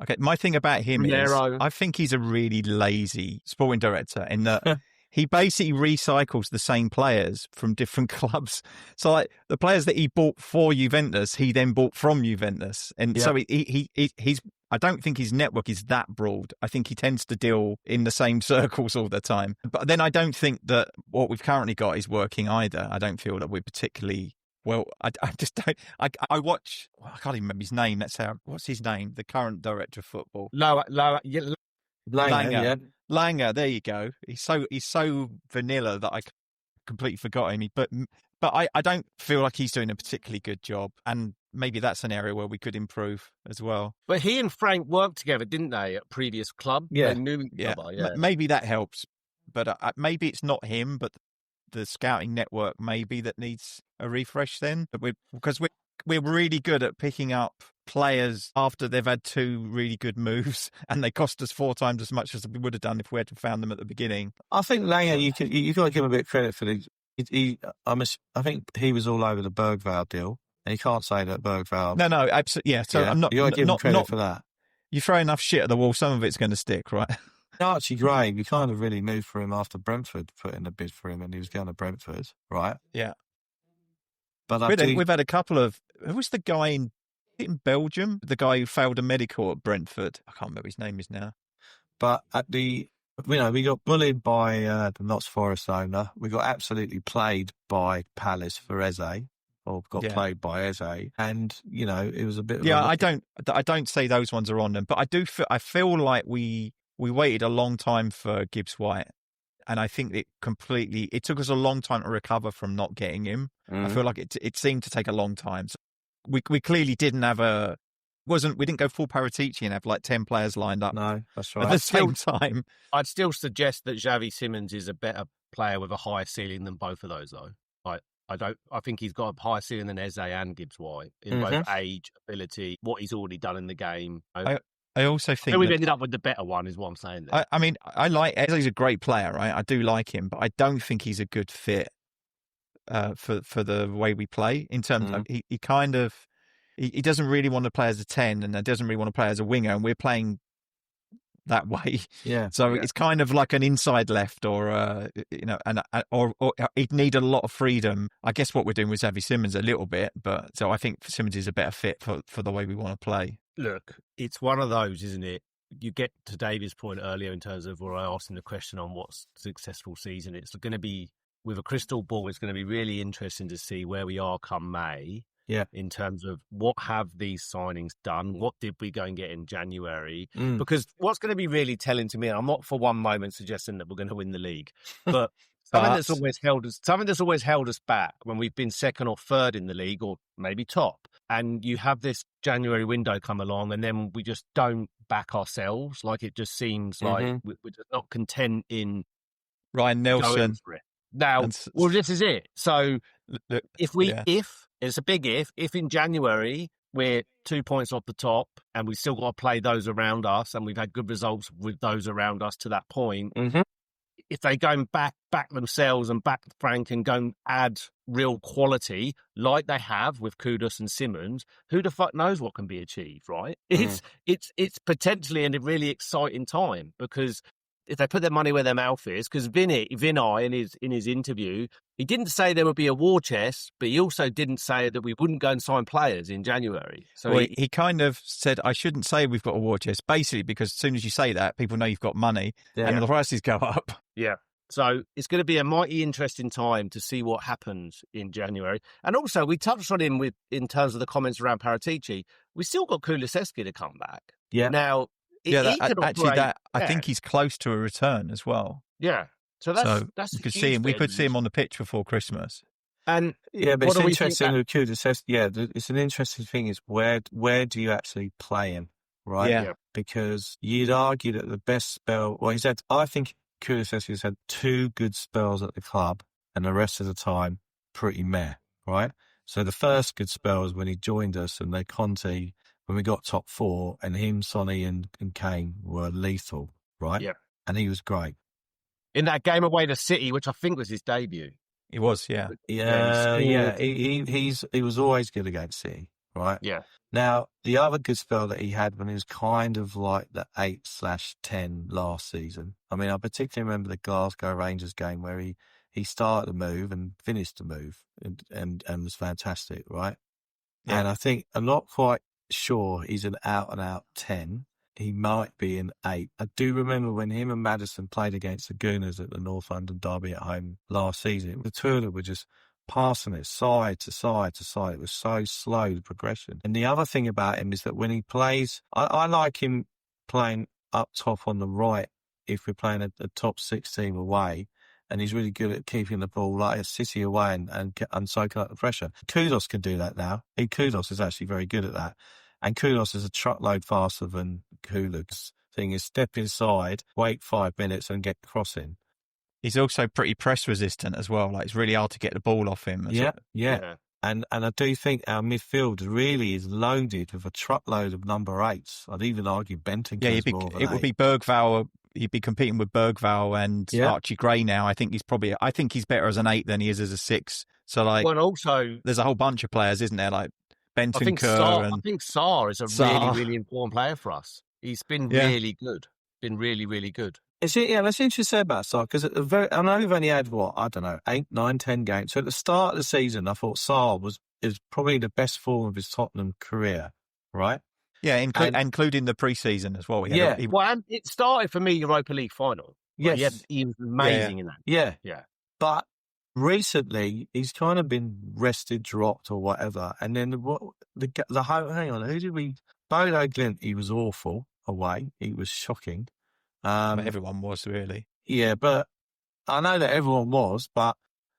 okay, my thing about him Romero. is I think he's a really lazy sporting director in that he basically recycles the same players from different clubs. So like the players that he bought for Juventus, he then bought from Juventus. And so he's I don't think his network is that broad. I think he tends to deal in the same circles all the time. But then I don't think that what we've currently got is working either. I don't feel that we're particularly well. I just don't. I watch. I can't even remember his name. What's his name? The current director of football. Langer. Langer. There you go. He's so vanilla that I completely forgot him. But I don't feel like he's doing a particularly good job, and maybe that's an area where we could improve as well. But he and Frank worked together, didn't they, at previous club? Yeah. They knew each other, yeah. Maybe that helps, but maybe it's not him, but the scouting network maybe that needs a refresh. Then, because we're really good at picking up players after they've had 2 really good moves, and they cost us 4 times as much as we would have done if we had found them at the beginning. I think Langer, you got to give him a bit of credit for these. I think he was all over the Bergvall deal, and you can't say that Bergvall. No, absolutely, yeah. So I'm not. You got to give him credit for that. You throw enough shit at the wall, some of it's going to stick, right? Archie Gray, we kind of really moved for him after Brentford put in a bid for him, and he was going to Brentford, right? Yeah. But we've had a couple of. Who was the guy in Belgium? The guy who failed a medical at Brentford. I can't remember his name is now. But we got bullied by the Notts Forest owner. We got absolutely played by Palace for Eze, or got played by Eze, and it was a bit. I don't say those ones are on them, but I feel like we waited a long time for Gibbs White, and I think it took us a long time to recover from not getting him. I feel like it seemed to take a long time. So we clearly didn't have we didn't go full Paratici and have like 10 players lined up No, that's at right. the same time. I'd still suggest that Xavi Simons is a better player with a higher ceiling than both of those, though. I think he's got a higher ceiling than Eze and Gibbs White in both age, ability, what he's already done in the game. I also think we've ended up with the better one, is what I'm saying there. I mean, I like Eze's a great player, right? I do like him, but I don't think he's a good fit for the way we play. In terms of he doesn't really want to play as a 10, and doesn't really want to play as a winger, and we're playing that way. Yeah. So it's kind of like an inside left, or or he'd need a lot of freedom. I guess what we're doing with Xavi Simons a little bit, but so I think Simons is a better fit for the way we want to play. Look, it's one of those, isn't it? You get to David's point earlier in terms of where I asked him the question on what's a successful season. It's going to be, with a crystal ball, it's going to be really interesting to see where we are come May. Yeah. In terms of what have these signings done? What did we go and get in January? Mm. Because what's going to be really telling to me, and I'm not for one moment suggesting that we're going to win the league, but something that's always held us back when we've been second or third in the league, or maybe top. And you have this January window come along, and then we just don't back ourselves. Like, it just seems like we're just not content in Ryan Nelson. Now, this is it. So look, if it's a big if in January we're 2 points off the top and we've still got to play those around us, and we've had good results with those around us to that point, if they go and back themselves and back Frank and go and add real quality like they have with Kudus and Simmons, who the fuck knows what can be achieved, right? It's potentially a really exciting time, because if they put their money where their mouth is, because Vinay in his interview, he didn't say there would be a war chest, but he also didn't say that we wouldn't go and sign players in January. So he kind of said, I shouldn't say we've got a war chest, basically, because as soon as you say that, people know you've got money and the prices go up. Yeah. So it's going to be a mighty interesting time to see what happens in January. And also, we touched on him in terms of the comments around Paratici. We still got Kulusevski to come back. Yeah. Now, I think he's close to a return as well. Yeah. So that's you could see him. We could see him on the pitch before Christmas. And but it's interesting with Kulusevski. Yeah, it's an interesting thing is where do you actually play him, right? Yeah. Because you'd argue that the best spell. Well, I think Kulusevski's had 2 good spells at the club, and the rest of the time pretty meh, right? So the first good spell was when he joined us, and Conte, when we got top 4, and him, Sonny, and Kane were lethal, right? Yeah. And he was great. In that game away to City, which I think was his debut. He was, yeah. Yeah. He was always good against City, right? Yeah. Now, the other good spell that he had when he was kind of like the 8/10 last season. I mean, I particularly remember the Glasgow Rangers game where he started the move and finished the move and was fantastic, right? Yeah. And I think I'm not quite sure he's an out-and-out 10. He might be an 8. I do remember when him and Maddison played against the Gooners at the North London derby at home last season. The two of them were just passing it side to side to side. It was so slow, the progression. And the other thing about him is that when he plays, I like him playing up top on the right if we're playing a top 6 team away. And he's really good at keeping the ball like a City away and soaking up the pressure. Kudus can do that now. Kudus is actually very good at that. And Kudus is a truckload faster than Kulusevski's thing is step inside, wait 5 minutes and get crossing. He's also pretty press resistant as well. Like, it's really hard to get the ball off him. Yeah. And I do think our midfield really is loaded with a truckload of number 8s. I'd even argue Benton. Yeah, it would be Bergvall. He'd be competing with Bergvall and Archie Gray now. I think he's better as an 8 than he is as a 6. So also there's a whole bunch of players, isn't there? Like Benton, I think Sarr is a really, really important player for us. He's been really good. Been really, really good. That's interesting to say about Sarr, because I know we've only had 8, 9, 10 games. So at the start of the season, I thought Sarr is probably the best form of his Tottenham career, right? Yeah, including the pre-season as well. And it started for me Europa League final. Yes, he was amazing in that. Yeah. But recently, he's kind of been rested, dropped, or whatever. And then the whole, hang on, who did we? Bodo Glimt, he was awful away. He was shocking. Everyone was, really. Yeah, but I know that everyone was, but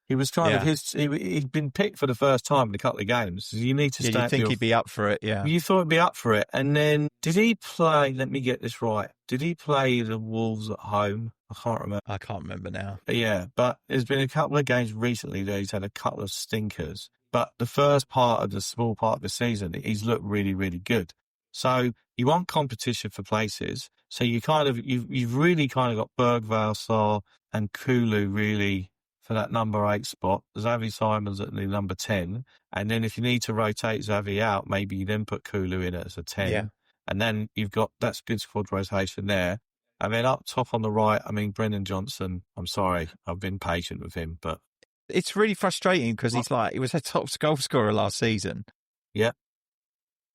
He was kind of he'd been picked for the first time in a couple of games. So you need to Yeah, you'd think he'd be up for it, yeah. You thought he'd be up for it. And then, did he play, let me get this right, did he play the Wolves at home? I can't remember. I can't remember now. Yeah, but there's been a couple of games recently that he's had a couple of stinkers. But the first part of the small part of the season, he's looked really, really good. So you want competition for places. So you've really kind of got Bergvall, Sarr and Kulu really for that number 8 spot. Xavi Simons at the number 10. And then if you need to rotate Xavi out, maybe you then put Kulu in as a 10. Yeah. And then that's good squad rotation there. And then up top on the right, I mean, Brennan Johnson, I'm sorry, I've been patient with him, but... It's really frustrating because he was a top goal scorer last season. Yeah.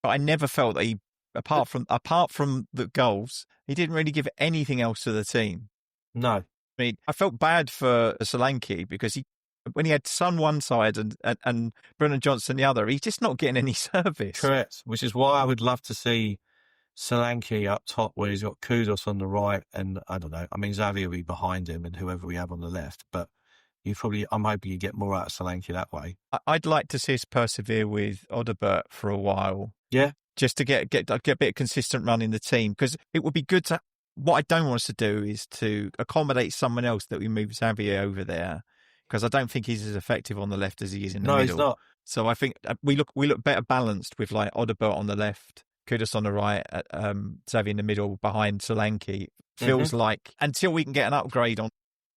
But I never felt that he, apart from the goals, he didn't really give anything else to the team. No. I mean, I felt bad for Solanke because when he had Son one side and Brennan Johnson the other, he's just not getting any service. Correct, which is why I would love to see Solanke up top where he's got Kudus on the right and, I don't know, I mean, Xavi will be behind him and whoever we have on the left, but I'm hoping you get more out of Solanke that way. I'd like to see us persevere with Odobert for a while. Yeah. Just to get a bit of consistent run in the team because it would be good to... What I don't want us to do is to accommodate someone else that we move Xavier over there because I don't think he's as effective on the left as he is in the middle. No, he's not. So I think we look better balanced with like Odobert on the left, Kudus on the right, Xavier in the middle behind Solanke. Feels like until we can get an upgrade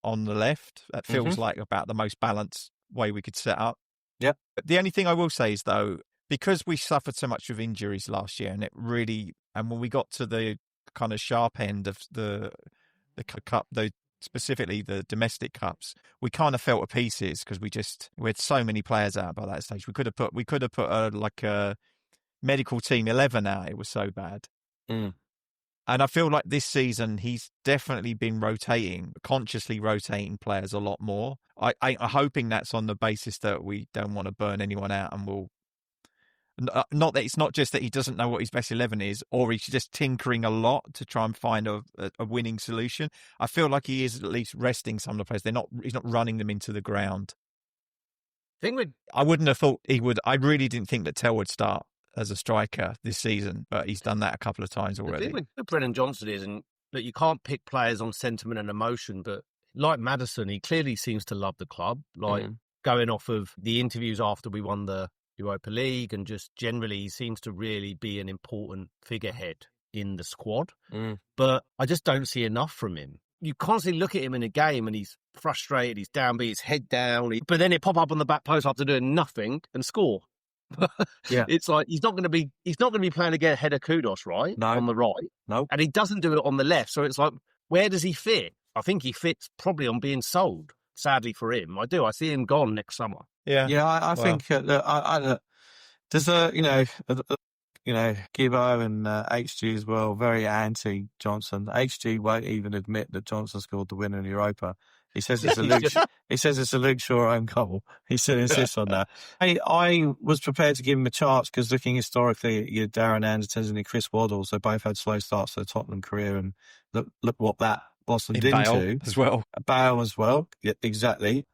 on the left, that feels like about the most balanced way we could set up. Yep. But the only thing I will say is though, because we suffered so much with injuries last year, and when we got to the kind of sharp end of the cup, specifically the domestic cups, we kind of fell to pieces because we had so many players out by that stage. We could have put a medical team 11 out. It was so bad. Mm. And I feel like this season he's definitely been consciously rotating players a lot more. I'm hoping that's on the basis that we don't want to burn anyone out and we'll. Not that it's not just that he doesn't know what his best 11 is, or he's just tinkering a lot to try and find a winning solution. I feel like he is at least resting some of the players. He's not running them into the ground. I wouldn't have thought he would. I really didn't think that Tell would start as a striker this season, but he's done that a couple of times already. The thing with Brennan Johnson is that you can't pick players on sentiment and emotion, but like Maddison, he clearly seems to love the club. Going off of the interviews after we won the Europa League and just generally he seems to really be an important figurehead in the squad. But I just don't see enough from him. You constantly look at him in a game and he's frustrated, he's downbeat, his head down, but then it pop up on the back post after doing nothing and score. Yeah, it's like he's not going to be playing ahead of Kudus, right? No. On the right. No. And he doesn't do it on the left. So it's like, where does he fit? I think he fits probably on being sold. Sadly for him, I do. I see him gone next summer. Yeah, I think there's Gibbo and HG as well, very anti Johnson. HG won't even admit that Johnson scored the winner in Europa. He says it's a Luke Shaw own goal. He still insists on that. I was prepared to give him a chance because looking historically at your Darren Andertons and your Chris Waddles, they both had slow starts to their Tottenham career, and look what that blossomed into as well. Bale as well, yeah, exactly.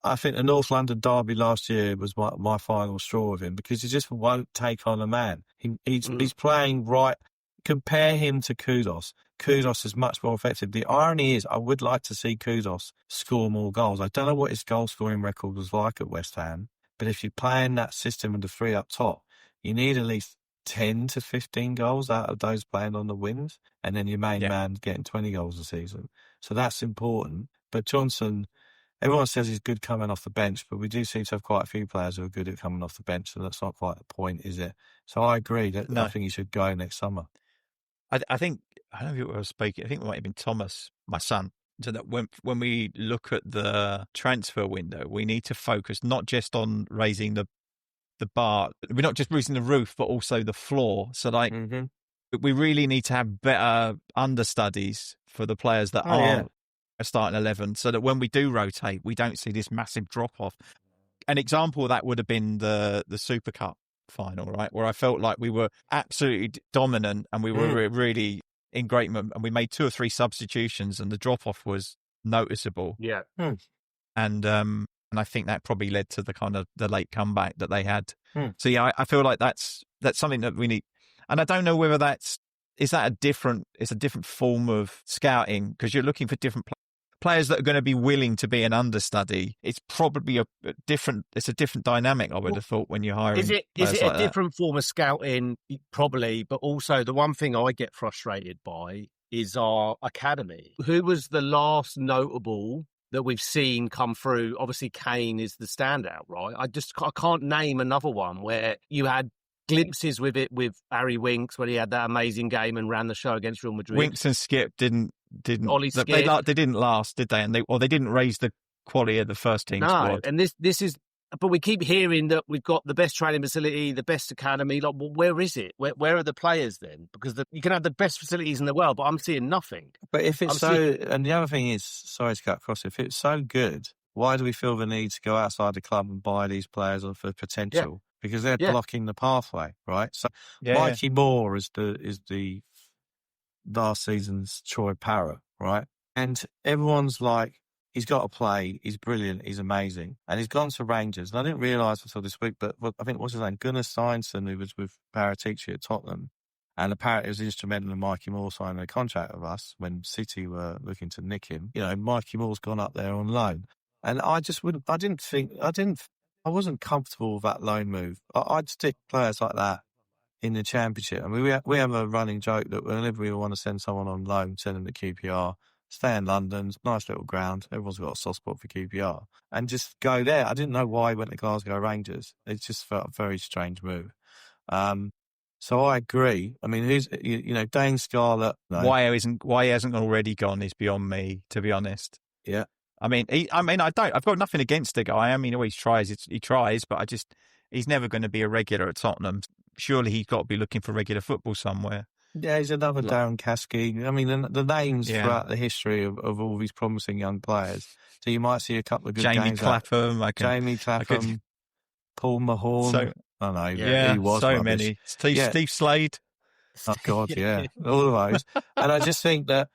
I think the North London derby last year was my final straw with him because he just won't take on a man. He's playing right. Compare him to Kudus. Kudus is much more effective. The irony is I would like to see Kudus score more goals. I don't know what his goal scoring record was like at West Ham, but if you're playing that system with the 3 up top, you need at least 10 to 15 goals out of those playing on the wings, and then your main man getting 20 goals a season. So that's important. But Johnson, everyone says he's good coming off the bench, but we do seem to have quite a few players who are good at coming off the bench, so that's not quite the point, is it? So I agree that I think he should go next summer. I think, I don't know who I was speaking, I think it might have been Thomas, my son, so that when we look at the transfer window, we need to focus not just on raising the bar, we're not just raising the roof, but also the floor. So we really need to have better understudies for the players that are a starting 11 so that when we do rotate, we don't see this massive drop off. An example of that would have been the Super Cup final, right? Where I felt like we were absolutely dominant and we were really in great moment, and we made 2 or 3 substitutions and the drop off was noticeable. Yeah. And And I think that probably led to the kind of the late comeback that they had. Hmm. So yeah, I feel like that's something that we need. And I don't know whether it's a different form of scouting, because you're looking for different players that are going to be willing to be an understudy. It's probably a different dynamic, I would have thought, when you're hiring. Is it a different form of scouting? Probably, but also the one thing I get frustrated by is our academy. Who was the last notable that we've seen come through? Obviously, Kane is the standout, right? I can't name another one where you had glimpses with Harry Winks when he had that amazing game and ran the show against Real Madrid. Winks and Skip didn't Ollie Skip. They didn't last, did they? And they didn't raise the quality of the first team squad. And this is. But we keep hearing that we've got the best training facility, the best academy. Like, well, where is it? Where are the players then? Because you can have the best facilities in the world, but I'm seeing nothing. But if it's and the other thing is, sorry to cut across, if it's so good, why do we feel the need to go outside the club and buy these players for potential? Yeah. Because they're blocking the pathway, right? So Mikey Moore is the last season's Troy Parrott, right? And everyone's like, he's got to play. He's brilliant. He's amazing. And he's gone to Rangers. And I didn't realise until this week, but I think, what's his name? Gunnar Steinsson, who was with Paratici at Tottenham. And apparently was instrumental in Mikey Moore signing a contract with us when City were looking to nick him. You know, Mikey Moore's gone up there on loan. And I wasn't comfortable with that loan move. I'd stick players like that in the Championship. I mean, we have a running joke that whenever we want to send someone on loan, send them to QPR, stay in London, nice little ground. Everyone's got a soft spot for QPR. And just go there. I didn't know why he went to Glasgow Rangers. It just felt a very strange move. So I agree. I mean, who's Dane Scarlett? No. Why he hasn't already gone is beyond me, to be honest. Yeah. I mean, I've got nothing against the guy. I mean, he always tries. He tries, but he's never going to be a regular at Tottenham. Surely he's got to be looking for regular football somewhere. Yeah, he's another Darren Caskey. I mean, the names throughout the history of all these promising young players. So you might see a couple of good games. Jamie Clapham, Paul Mahorn. He was so rubbish. many. Steve Slade. Oh God, yeah, all of those. And I just think that,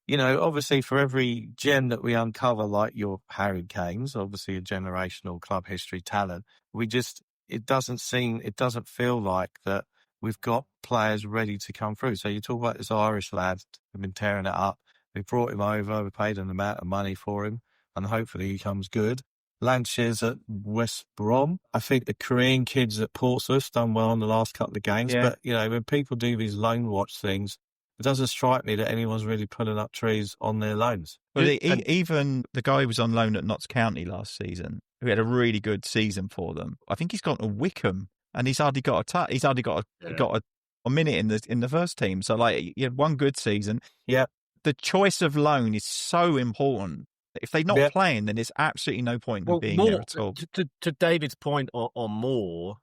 obviously for every gem that we uncover, like your Harry Kane's, obviously a generational club history talent, it doesn't feel like that we've got players ready to come through. So you talk about this Irish lad who've been tearing it up. We brought him over, we paid an amount of money for him, and hopefully he comes good. Lancashires at West Brom. I think the Korean kids at Portsmouth done well in the last couple of games. Yeah. But, when people do these loan watch things, it doesn't strike me that anyone's really putting up trees on their loans. Well, even the guy who was on loan at Notts County last season, who had a really good season for them, I think he's gone to Wickham, and he's hardly got a minute in the first team. So, he had one good season. Yeah. The choice of loan is so important. If they're not playing, then there's absolutely no point in being there at all. To David's point on Moore,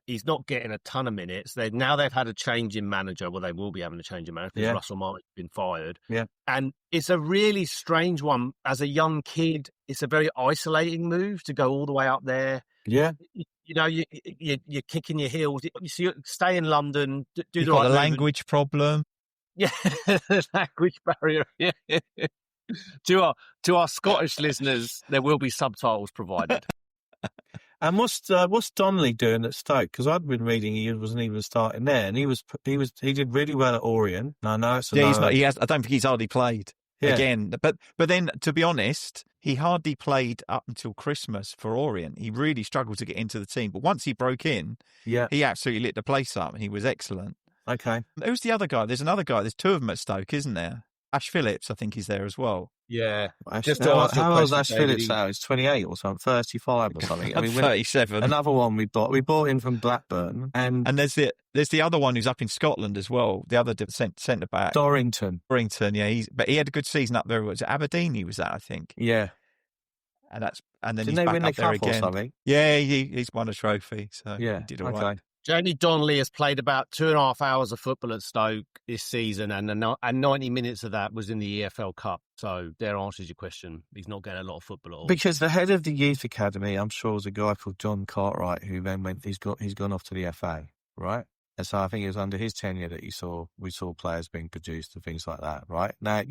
he's not getting a ton of minutes. They've had a change in manager. Well, they will be having a change in manager because Russell Martin's been fired. Yeah. And it's a really strange one. As a young kid, it's a very isolating move to go all the way up there. Yeah. You're kicking your heels. You stay in London. You've got a language problem. Yeah, language barrier. Yeah. To our Scottish listeners, there will be subtitles provided. And what's Donnelly doing at Stoke? Because I'd been reading he wasn't even starting there, and he did really well at Orient. I know it's he's not. I don't think he's hardly played again. But then, to be honest, he hardly played up until Christmas for Orient. He really struggled to get into the team, but once he broke in, he absolutely lit the place up, and he was excellent. Okay, who's the other guy? There's another guy. There's two of them at Stoke, isn't there? Ash Phillips, I think he's there as well. Yeah. How old is Ash Phillips now? He's 28 or something, 35 or something. I mean, 37. Another one we bought him from Blackburn. And there's the other one who's up in Scotland as well, the other centre back. Dorrington, yeah. But he had a good season up there. Was it Aberdeen he was at, I think? Yeah. And then Didn't he's they back win up the there cup again. or something? Yeah, he's won a trophy, so he did all right. Jamie Donnelly has played about 2.5 hours of football at Stoke this season, and 90 minutes of that was in the EFL Cup. So there answers your question. He's not getting a lot of football at all. Because the head of the youth academy, I'm sure, was a guy called John Cartwright, who then he's gone off to the FA, right? And so I think it was under his tenure that we saw players being produced and things like that, right? Now,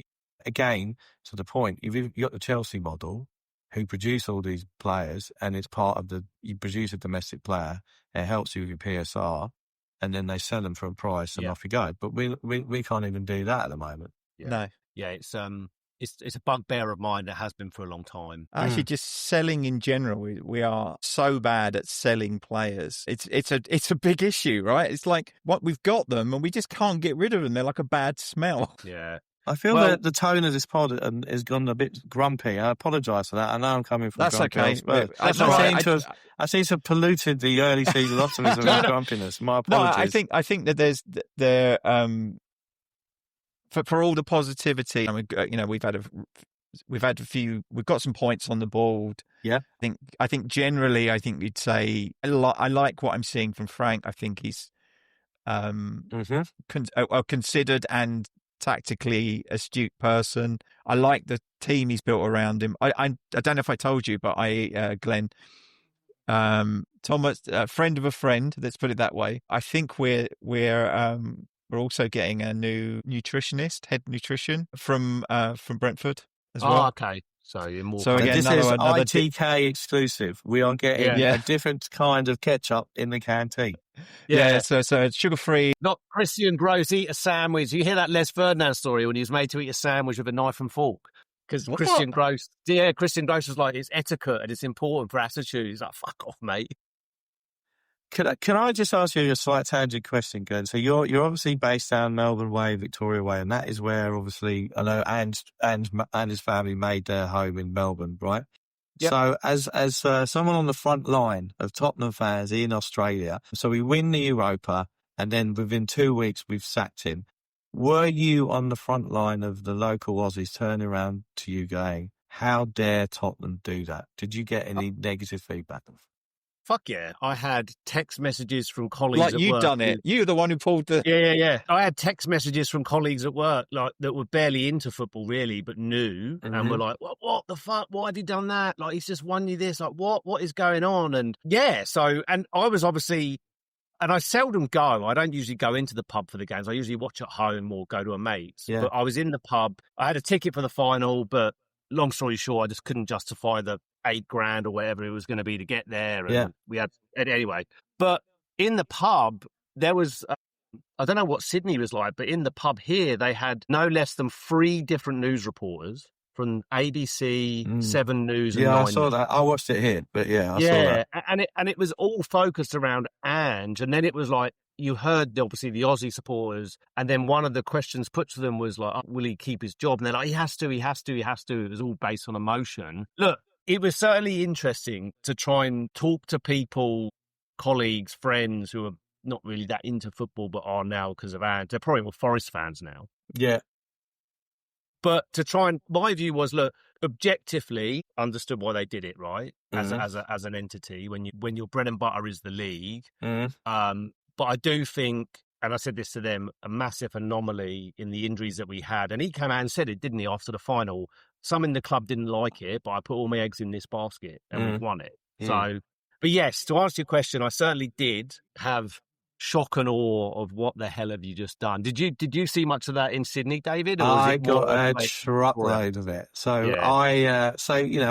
again, to the point, you've got the Chelsea model. who produce all these players, and it's part of you produce a domestic player, it helps you with your PSR, and then they sell them for a price and off you go. But we can't even do that at the moment. Yeah. No. Yeah, it's a bugbear of mine that has been for a long time. Actually, just selling in general, we are so bad at selling players. It's a big issue, right? It's like we've got them and we just can't get rid of them. They're like a bad smell. Yeah. I feel that the tone of this pod has gone a bit grumpy. I apologise for that. I know I'm coming from That's grumpy okay. Spurs. I seem to have polluted the early season optimism with grumpiness. My apologies. No, I think that for all the positivity. I mean, we've got some points on the board. Yeah. I think generally, you'd say I like what I'm seeing from Frank. I think he's considered and tactically astute person. I like the team he's built around him. I don't know if I told you, but Glenn, Thomas, a friend of a friend, let's put it that way. I think we're also getting a new nutritionist, head nutrition from Brentford as well. Oh, okay. So you're more. So again, this is ITK exclusive. We are getting a different kind of ketchup in the canteen. Yeah, so it's sugar-free. Not Christian Gross eat a sandwich. You hear that Les Ferdinand story when he was made to eat a sandwich with a knife and fork? Because Christian Gross was like, it's etiquette and it's important for attitude. He's like, fuck off, mate. Can I just ask you a slight tangent question, Glenn? So you're obviously based down Melbourne Way, Victoria Way, and that is where obviously I know and his family made their home in Melbourne, right? Yep. So as someone on the front line of Tottenham fans in Australia, so we win the Europa, and then within 2 weeks we've sacked him. Were you on the front line of the local Aussies turning around to you going, "How dare Tottenham do that"? Did you get any negative feedback? Fuck yeah. I had text messages from colleagues at work. Like you'd done it. You're the one who pulled the... Yeah. I had text messages from colleagues at work that were barely into football, really, but knew, and were like, what the fuck? Why have you done that? Like, he's just won you this. Like, what is going on? And yeah, and I was obviously... And I seldom go. I don't usually go into the pub for the games. I usually watch at home or go to a mate's. Yeah. But I was in the pub. I had a ticket for the final, but long story short, I just couldn't justify the $8,000 or whatever it was going to be to get there. And we had anyway. But in the pub, there was I don't know what Sydney was like, but in the pub here, they had no less than 3 different news reporters from ABC, 7 News, and 9 I saw that. I watched it here, but I saw that. And it was all focused around Ange, and then it was like you heard obviously the Aussie supporters, and then one of the questions put to them was like, "Will he keep his job?" And they're like, "He has to. It was all based on emotion. Look, it was certainly interesting to try and talk to people, colleagues, friends who are not really that into football, but are now because of Ange. They're probably more Forest fans now. Yeah. But to try and, my view was, look, objectively understood why they did it, right? As an entity, when your bread and butter is the league. But I do think, and I said this to them, a massive anomaly in the injuries that we had. And he came out and said it, didn't he, after the final? Some in the club didn't like it, but I put all my eggs in this basket and we've won it. So, but yes, to answer your question, I certainly did have shock and awe of what the hell have you just done. Did you see much of that in Sydney, David? Or I got a truckload of it. So I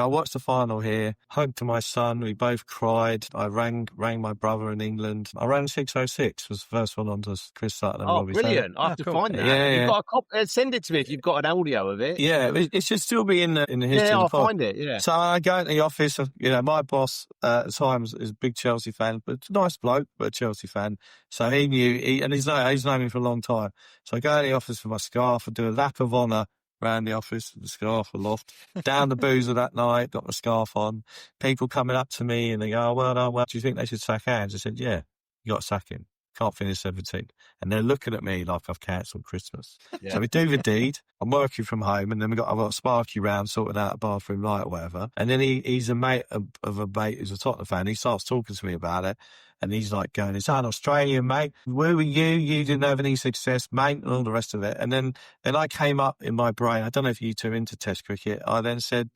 watched the final here, hugged to my son. We both cried. I rang my brother in England. I rang 606, was the first one on to Chris Sutton and Robbie. Brilliant. I have to find that. You've got a copy, send it to me if you've got an audio of it. Yeah, it should still be in the history of the pod. I'll find it, yeah. So I go into the office, my boss at the time is a big Chelsea fan, but nice bloke, but a Chelsea fan. So he knew, and he's known me for a long time. So I go in the office with my scarf and do a lap of honour around the office with the scarf aloft. Down the boozer that night, got my scarf on. People coming up to me and they go, well, do you think they should sack Ange? I said, yeah, you got to sack him. Can't finish 17th. And they're looking at me like I've cancelled Christmas. Yeah. So we do the deed. I'm working from home, and then I've got Sparky round sorting out a bathroom light or whatever. And then he's a mate of a mate who's a Tottenham fan. He starts talking to me about it. And he's like going, "It's an Australian, mate. Where were you? You didn't have any success, mate," and all the rest of it. And then I came up in my brain. I don't know if you two are into Test cricket. I then said,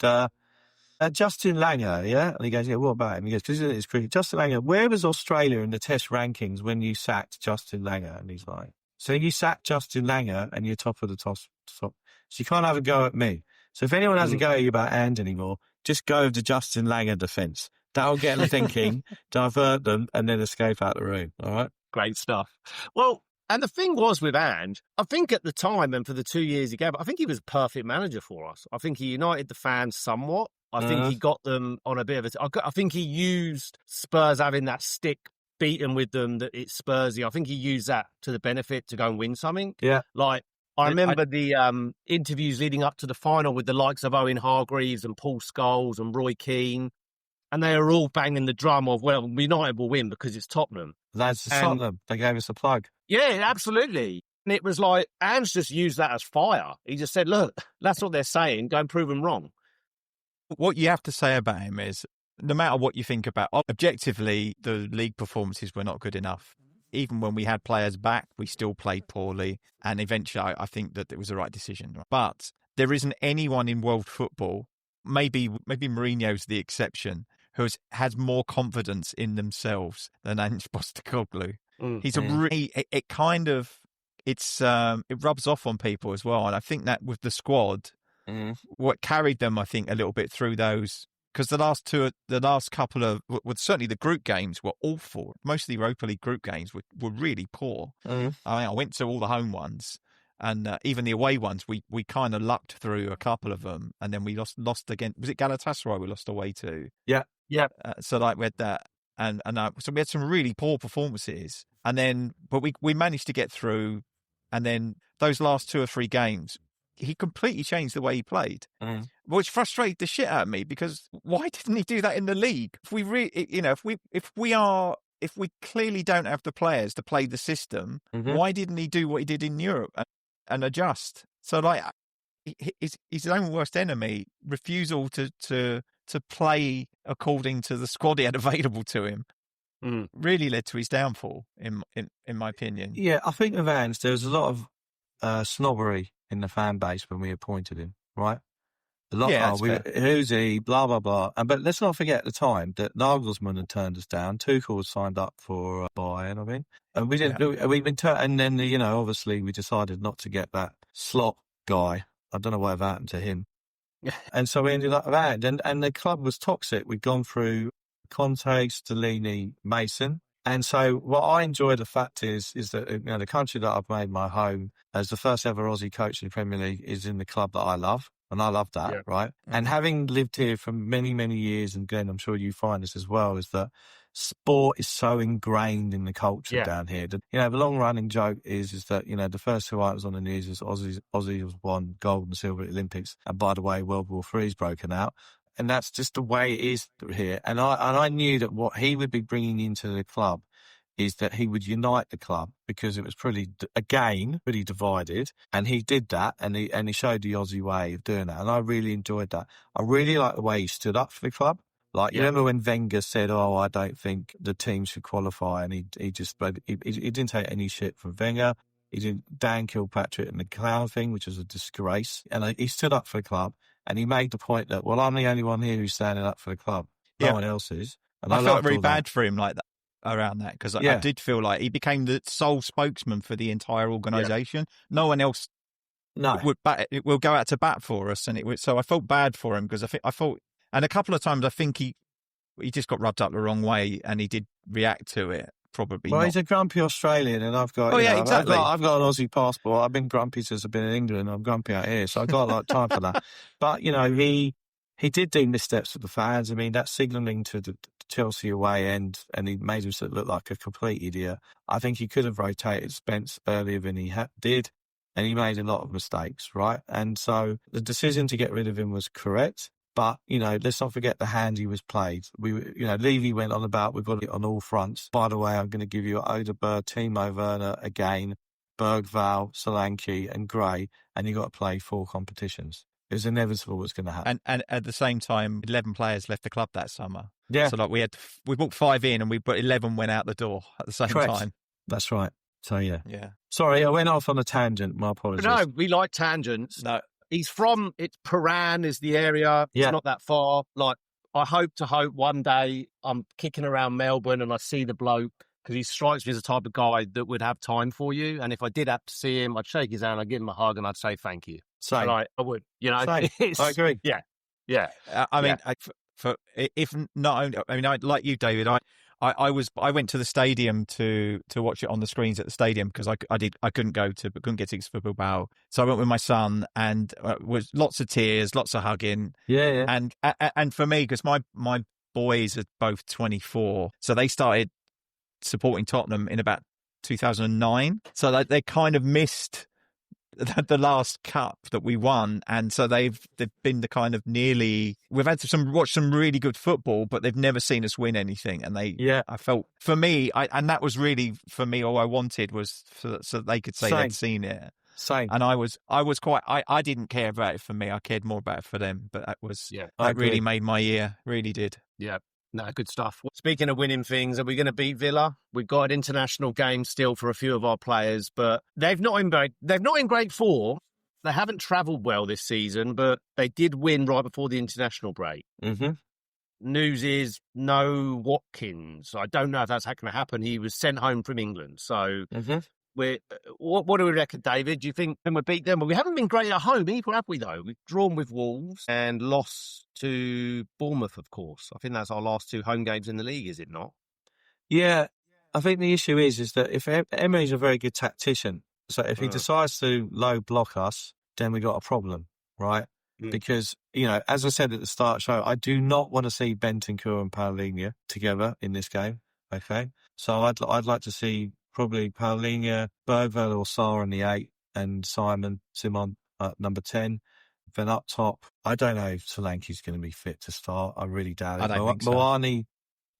Justin Langer, yeah? And he goes, "Yeah, what about him?" He goes, "Because it's cricket. Justin Langer, where was Australia in the Test rankings when you sacked Justin Langer?" And he's like, "So you sacked Justin Langer and you're top of the top. So you can't have a go at me. So if anyone has a go at you about Ange anymore, just go with the Justin Langer defence. That'll get them thinking, divert them, and then escape out the room. All right? Great stuff. Well, and the thing was with Ange, I think at the time and for the 2 years he gave, I think he was a perfect manager for us. I think he united the fans somewhat. I think he got them on a bit of I think he used Spurs having that stick beaten with them, that it's Spursy. I think he used that to the benefit to go and win something. Yeah. Like, I remember the interviews leading up to the final with the likes of Owen Hargreaves and Paul Scholes and Roy Keane. And they were all banging the drum of, well, United will win because it's Tottenham. Lads, Tottenham. They gave us a plug. Yeah, absolutely. And it was like, Ange just used that as fire. He just said, look, that's what they're saying. Go and prove them wrong. What you have to say about him is, no matter what you think about, objectively, the league performances were not good enough. Even when we had players back, we still played poorly. And eventually, I think that it was the right decision. But there isn't anyone in world football, maybe Mourinho's the exception, who has more confidence in themselves than Ange Postecoglou. He's a really, it rubs off on people as well. And I think that with the squad, what carried them, I think, a little bit through those, because the last couple of, certainly the group games were awful. Most of the Europa League group games were really poor. I mean, I went to all the home ones, and even the away ones, we kind of lucked through a couple of them, and then we lost again. Was it Galatasaray we lost away to? Yeah. So like we had that, and so we had some really poor performances, and then but we managed to get through, and then those last 2 or 3 games, he completely changed the way he played, which frustrated the shit out of me, because why didn't he do that in the league? If we clearly don't have the players to play the system, why didn't he do what he did in Europe and adjust? So like, he's his own worst enemy. Refusal to play according to the squad he had available to him really led to his downfall, in my opinion. Yeah, I think with Ange, there was a lot of snobbery in the fan base when we appointed him, right? A lot who's he, blah, blah, blah. But let's not forget at the time that Nagelsmann had turned us down. Tuchel was signed up for Bayern, I mean. And we didn't, we've been and then, obviously we decided not to get that Slot guy. I don't know whatever happened to him. And so we ended up with Ange. And the club was toxic. We'd gone through Conte, Stellini, Mason. And so what I enjoy the fact is that, the country that I've made my home as the first ever Aussie coach in the Premier League is in the club that I love. And I love that, right? And having lived here for many, many years, and Glenn, I'm sure you find this as well, is that sport is so ingrained in the culture down here. The long running joke is that, the first 2 items on the news is Aussies won gold and silver at the Olympics. And by the way, World War III's broken out. And that's just the way it is here. And I knew that what he would be bringing into the club is that he would unite the club, because it was pretty divided. And he did that, and he showed the Aussie way of doing that. And I really enjoyed that. I really like the way he stood up for the club. Like, you remember when Wenger said, I don't think the team should qualify, and he didn't take any shit from Wenger. He didn't Dan Kilpatrick and the clown thing, which was a disgrace. And he stood up for the club, and he made the point that, well, I'm the only one here who's standing up for the club. No one else is. And I felt really bad for him like that, around that, because I did feel like he became the sole spokesman for the entire organisation. No one else will go out to bat for us, and so I felt bad for him, because I thought, and a couple of times I think he just got rubbed up the wrong way, and he did react to it. Probably. Well, he's a grumpy Australian, and I've got. Exactly. I've got an Aussie passport. I've been grumpy since I've been in England. I'm grumpy out here, so I've got a lot of time for that. But he did do missteps with the fans. I mean, that signalling to the Chelsea away end, and he made himself look like a complete idiot. I think he could have rotated Spence earlier than he did, and he made a lot of mistakes, right? And so the decision to get rid of him was correct. But, let's not forget the hand he was played. Levy went on about, we've got it on all fronts. By the way, I'm going to give you Odeberg, Timo Werner again, Bergvall, Solanke and Gray, and you've got to play 4 competitions. It was inevitable what's going to happen. And at the same time, 11 players left the club that summer. Yeah. So we brought 5 in, and 11 went out the door at the same time. That's right. So, yeah. Sorry, I went off on a tangent. My apologies. No, we like tangents. No. He's from, Paran is the area. It's not that far. Like, I hope one day I'm kicking around Melbourne and I see the bloke, because he strikes me as the type of guy that would have time for you. And if I did have to see him, I'd shake his hand, I'd give him a hug, and I'd say thank you. Same. I would. Same. I agree. Yeah. Yeah. I mean, Yeah. if not only, I mean, like you, David, I went to the stadium to watch it on the screens at the stadium because I couldn't couldn't get tickets for Bilbao, so I went with my son and was lots of tears, lots of hugging, Yeah. and for me because my boys are both 24, so they started supporting Tottenham in about 2009, so they kind of missed the last cup that we won, and so they've been the kind of we've had to watch some really good football, but they've never seen us win anything, and I felt for me, and that was really for me all I wanted was so they could say they'd seen it. Same. And I was quite I didn't care about it for me, I cared more about it for them, but that really made my year, really did. Yeah. No, good stuff. Speaking of winning things, are we going to beat Villa? We've got an international game still for a few of our players, but they've not in great form. They haven't travelled well this season, but they did win right before the international break. Mm-hmm. News is no Watkins. I don't know if that's going to happen. He was sent home from England, so what do we reckon, David? Do you think we beat them? Well, we haven't been great at home either, have we, though? We've drawn with Wolves and lost to Bournemouth, of course. I think that's our last 2 home games in the league, is it not? Yeah, I think the issue is that if Emery's a very good tactician, so if he decides to low block us, then we got a problem, right? Because, as I said at the start of the show, I do not want to see Bentancur and Paulinho together in this game, okay? So I'd like to see probably Paulinho, Bergvall or Sarr in the 8 and Simon at number 10. Then up top, I don't know if Solanke's going to be fit to start. I really doubt it. I don't think so. Moani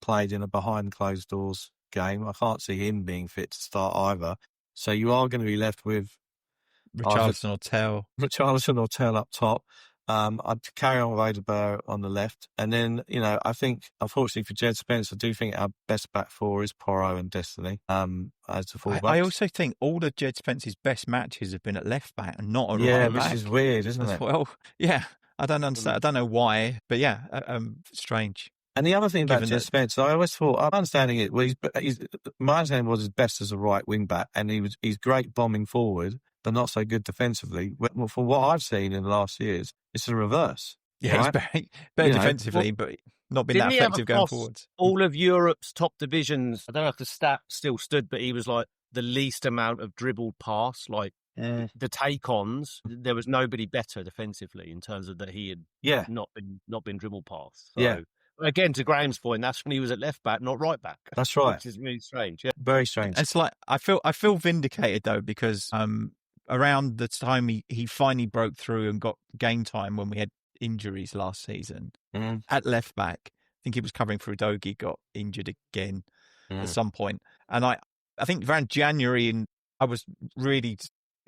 played in a behind closed doors game. I can't see him being fit to start either. So you are going to be left with Richarlison or Tell up top. I'd carry on with Odegaard on the left. And then, I think, unfortunately for Jed Spence, I do think our best back 4 is Porro and Destiny as the fullbacks. I also think all of Jed Spence's best matches have been at left back and not at right back. Yeah, which is weird, isn't it? Well, yeah, I don't understand. I don't know why, but yeah, strange. And the other thing about Jed Spence, I always thought, I'm understanding it. Well, my understanding was his best as a right wing back, and he's great bombing forward, but not so good defensively. Well, from what I've seen in the last years, it's the reverse. Yeah, right? He's better defensively, but not been that effective going forwards. All of Europe's top divisions, I don't know if the stat still stood, but he was like the least amount of dribbled pass, like the take-ons. There was nobody better defensively in terms of that he had not been dribbled past. So, again, to Graham's point, that's when he was at left back, not right back. That's right. Which is really strange. Yeah. Very strange. It's like I feel vindicated though because around the time he finally broke through and got game time when we had injuries last season at left back. I think he was covering for Udogie, got injured again at some point. And I think around January, and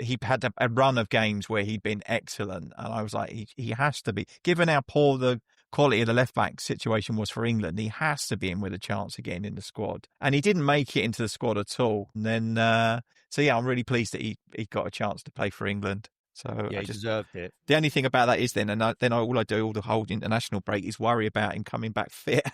he had a run of games where he'd been excellent. And I was like, he has to be, given how poor the quality of the left back situation was for England, he has to be in with a chance again in the squad. And he didn't make it into the squad at all. And then, I'm really pleased that he got a chance to play for England. So he deserved it. The only thing about that is all I do all the whole international break is worry about him coming back fit.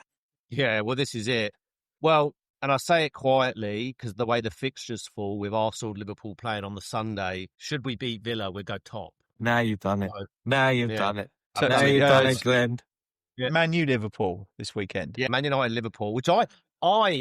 Yeah, well, this is it. Well, and I say it quietly because the way the fixtures fall with Arsenal, Liverpool playing on the Sunday, should we beat Villa, we'll go top. Now you've done it. Now you've done it. So, now you've done it, Glenn. Yeah. Man U Liverpool this weekend. Yeah, Man United Liverpool, which I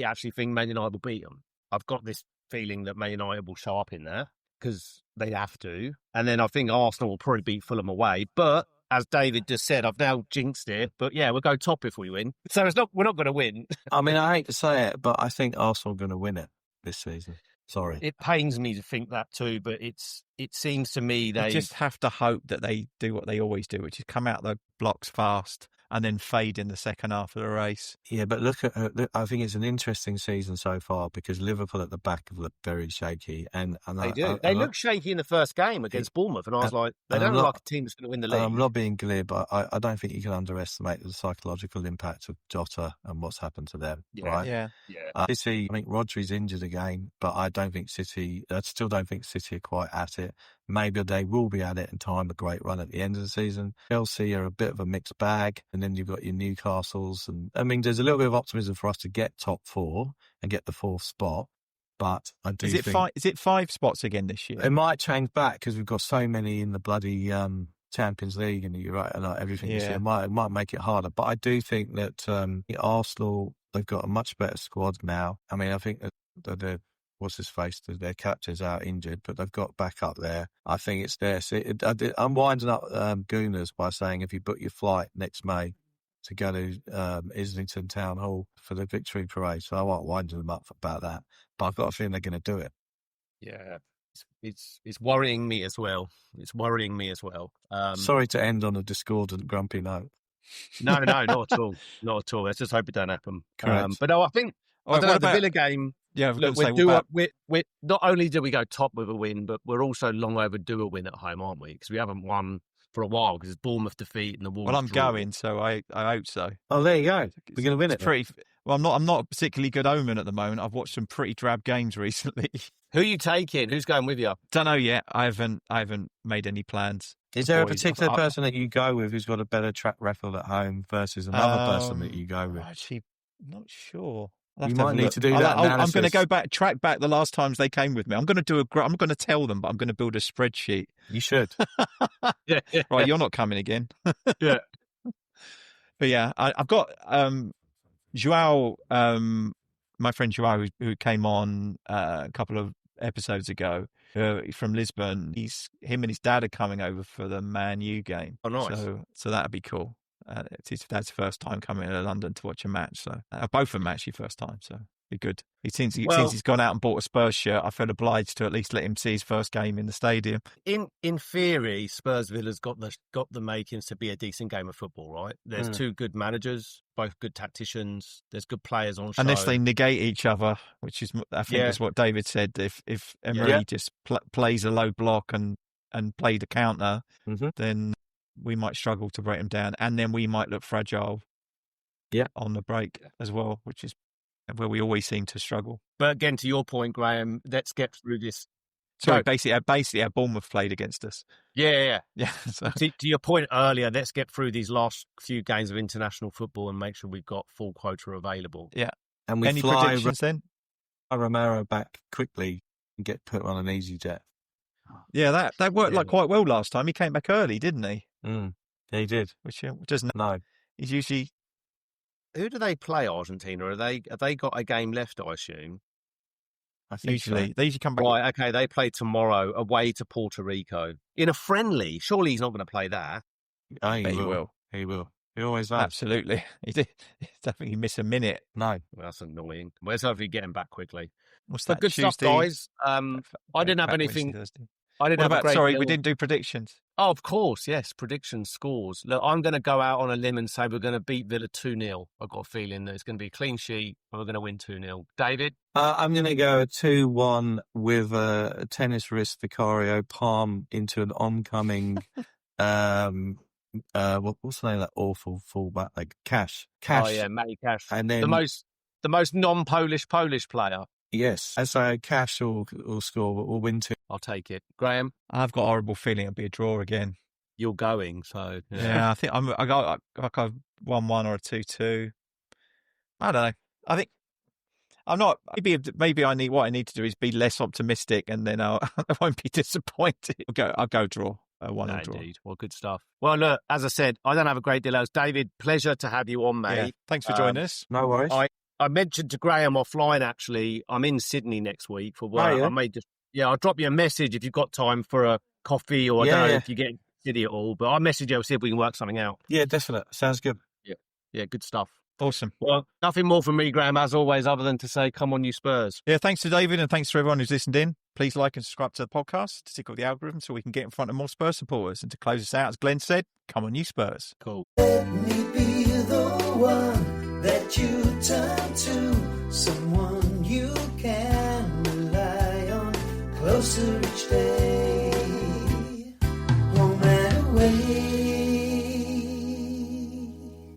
actually think Man United will beat them. I've got this feeling that Man United will show up in there because they have to. And then I think Arsenal will probably beat Fulham away. But as David just said, I've now jinxed it. But yeah, we'll go top if we win. So we're not going to win. I mean, I hate to say it, but I think Arsenal are going to win it this season. Sorry. It pains me to think that too, but it seems to me they just have to hope that they do what they always do, which is come out the blocks fast and then fade in the second half of the race. Yeah, but look, I think it's an interesting season so far because Liverpool at the back have looked very shaky. And they do. They looked shaky in the first game against Bournemouth, and I was like, they don't look like a team that's going to win the league. I'm not being glib, but I don't think you can underestimate the psychological impact of Jota and what's happened to them, right? Yeah. City, I think Rodri's injured again, but I still don't think City are quite at it. Maybe they will be at it in time, a great run at the end of the season. Chelsea are a bit of a mixed bag, and then you've got your Newcastles. And I mean, there's a little bit of optimism for us to get top 4 and get the 4th spot. But I do think... Is it 5 spots again this year? It might change back because we've got so many in the bloody Champions League and you're right, like everything you see, Yeah. it might make it harder. But I do think that Arsenal, they've got a much better squad now. I mean, I think that what's his face? Their captain's out injured, but they've got back up there. I think it's there. So I'm winding up Gooners by saying if you book your flight next May to go to Islington Town Hall for the victory parade, so I won't wind them up about that. But I've got a feeling they're going to do it. Yeah, it's worrying me as well. It's worrying me as well. Sorry to end on a discordant, grumpy note. No, not at all. Not at all. Let's just hope it don't happen. Correct. But no, I think All right, the what about- Villa game. Yeah, I've Look, got to say, we're not only do we go top with a win, but we're also long overdue a win at home, aren't we? Because we haven't won for a while because it's Bournemouth defeat and the Wolves. well, I'm draw. going, so I hope so. Oh, there you go. We're going to win it. Pretty. Well, I'm not a particularly good omen at the moment. I've watched some pretty drab games recently. Who are you taking? Who's going with you? Don't know yet. I haven't made any plans. Is there a Boys, particular I- person that you go with who's got a better track record at home versus another person that you go with? Actually, not sure. I'll have You to have might a need look. to do that I'm going to analysis. go track back the last times they came with me. I'm going to tell them, but I'm going to build a spreadsheet. You should. Yeah, Right, you're not coming again. yeah. But yeah, I've got Joao, my friend Joao, who came on a couple of episodes ago from Lisbon. Him and his dad are coming over for the Man U game. Oh, nice. So that'd be cool. It's his dad's first time coming to London to watch a match. So both of them actually first time. So be good. Since he's gone out and bought a Spurs shirt, I felt obliged to at least let him see his first game in the stadium. In theory, Spurs Villa's got the makings to be a decent game of football, right? There's two good managers, both good tacticians. There's good players on show. Unless they negate each other, which is, I think, is what David said. If Emery just plays a low block and play the counter, then we might struggle to break them down, and then we might look fragile. On the break as well, which is where we always seem to struggle. But again, to your point, Graham, let's get through this. Sorry, basically, our Bournemouth played against us. Yeah. So. To your point earlier, let's get through these last few games of international football and make sure we've got full quota available. Yeah. And we Any fly predictions then? Romero back quickly and get put on an easy jet. Yeah, that worked quite well last time. He came back early, didn't he? Yeah, he did. Which doesn't. No. He's usually. Who do they play, Argentina? Have they got a game left, I assume? I think so. They usually come back. Right, okay, they play tomorrow away to Puerto Rico. In a friendly. Surely he's not going to play that. Oh, He will. He will. He always does. Absolutely. He did. I don't think he missed a minute. No. Well, that's annoying. Well, let's hopefully get him back quickly. What's But that? good stuff, Tuesday? guys. I didn't have Back anything. Wednesday, Thursday. I didn't What have a about? great Sorry, deal. we didn't do predictions. Oh, of course, yes. Predictions, scores. Look, I'm going to go out on a limb and say we're going to beat Villa 2-0. I've got a feeling that it's going to be a clean sheet and we're going to win 2-0. David? I'm going to go 2-1 with a tennis wrist Vicario palm into an oncoming, what's the name of that awful fullback? Like Cash. Oh, yeah, Matty Cash. And then the most non-Polish player. Yes. And so Cash will score, but we'll win 2. I'll take it. Graham? I've got a horrible feeling it'll be a draw again. You're going, so... Yeah, I think I got like a 1-1 or a 2-2. I don't know. I think I'm not. Maybe I need to do is be less optimistic, and then I won't be disappointed. I'll go draw. A 1-1 draw. Indeed. Well, good stuff. Well, look, as I said, I don't have a great deal else. David, pleasure to have you on, mate. Yeah, thanks for joining us. No worries. I mentioned to Graham offline, actually, I'm in Sydney next week for work. Oh, yeah? I may just, I'll drop you a message if you've got time for a coffee or I don't know if you get in City at all, but I'll message you, see if we can work something out. Yeah, definitely. Sounds good. Yeah, good stuff. Awesome. Well, nothing more from me, Graham, as always, other than to say, come on, you Spurs. Yeah, thanks to David and thanks to everyone who's listened in. Please like and subscribe to the podcast to tick up the algorithm so we can get in front of more Spurs supporters. And to close us out, as Glenn said, come on, you Spurs. Cool. Let me be the one that you turn to, someone you can rely on closer each day.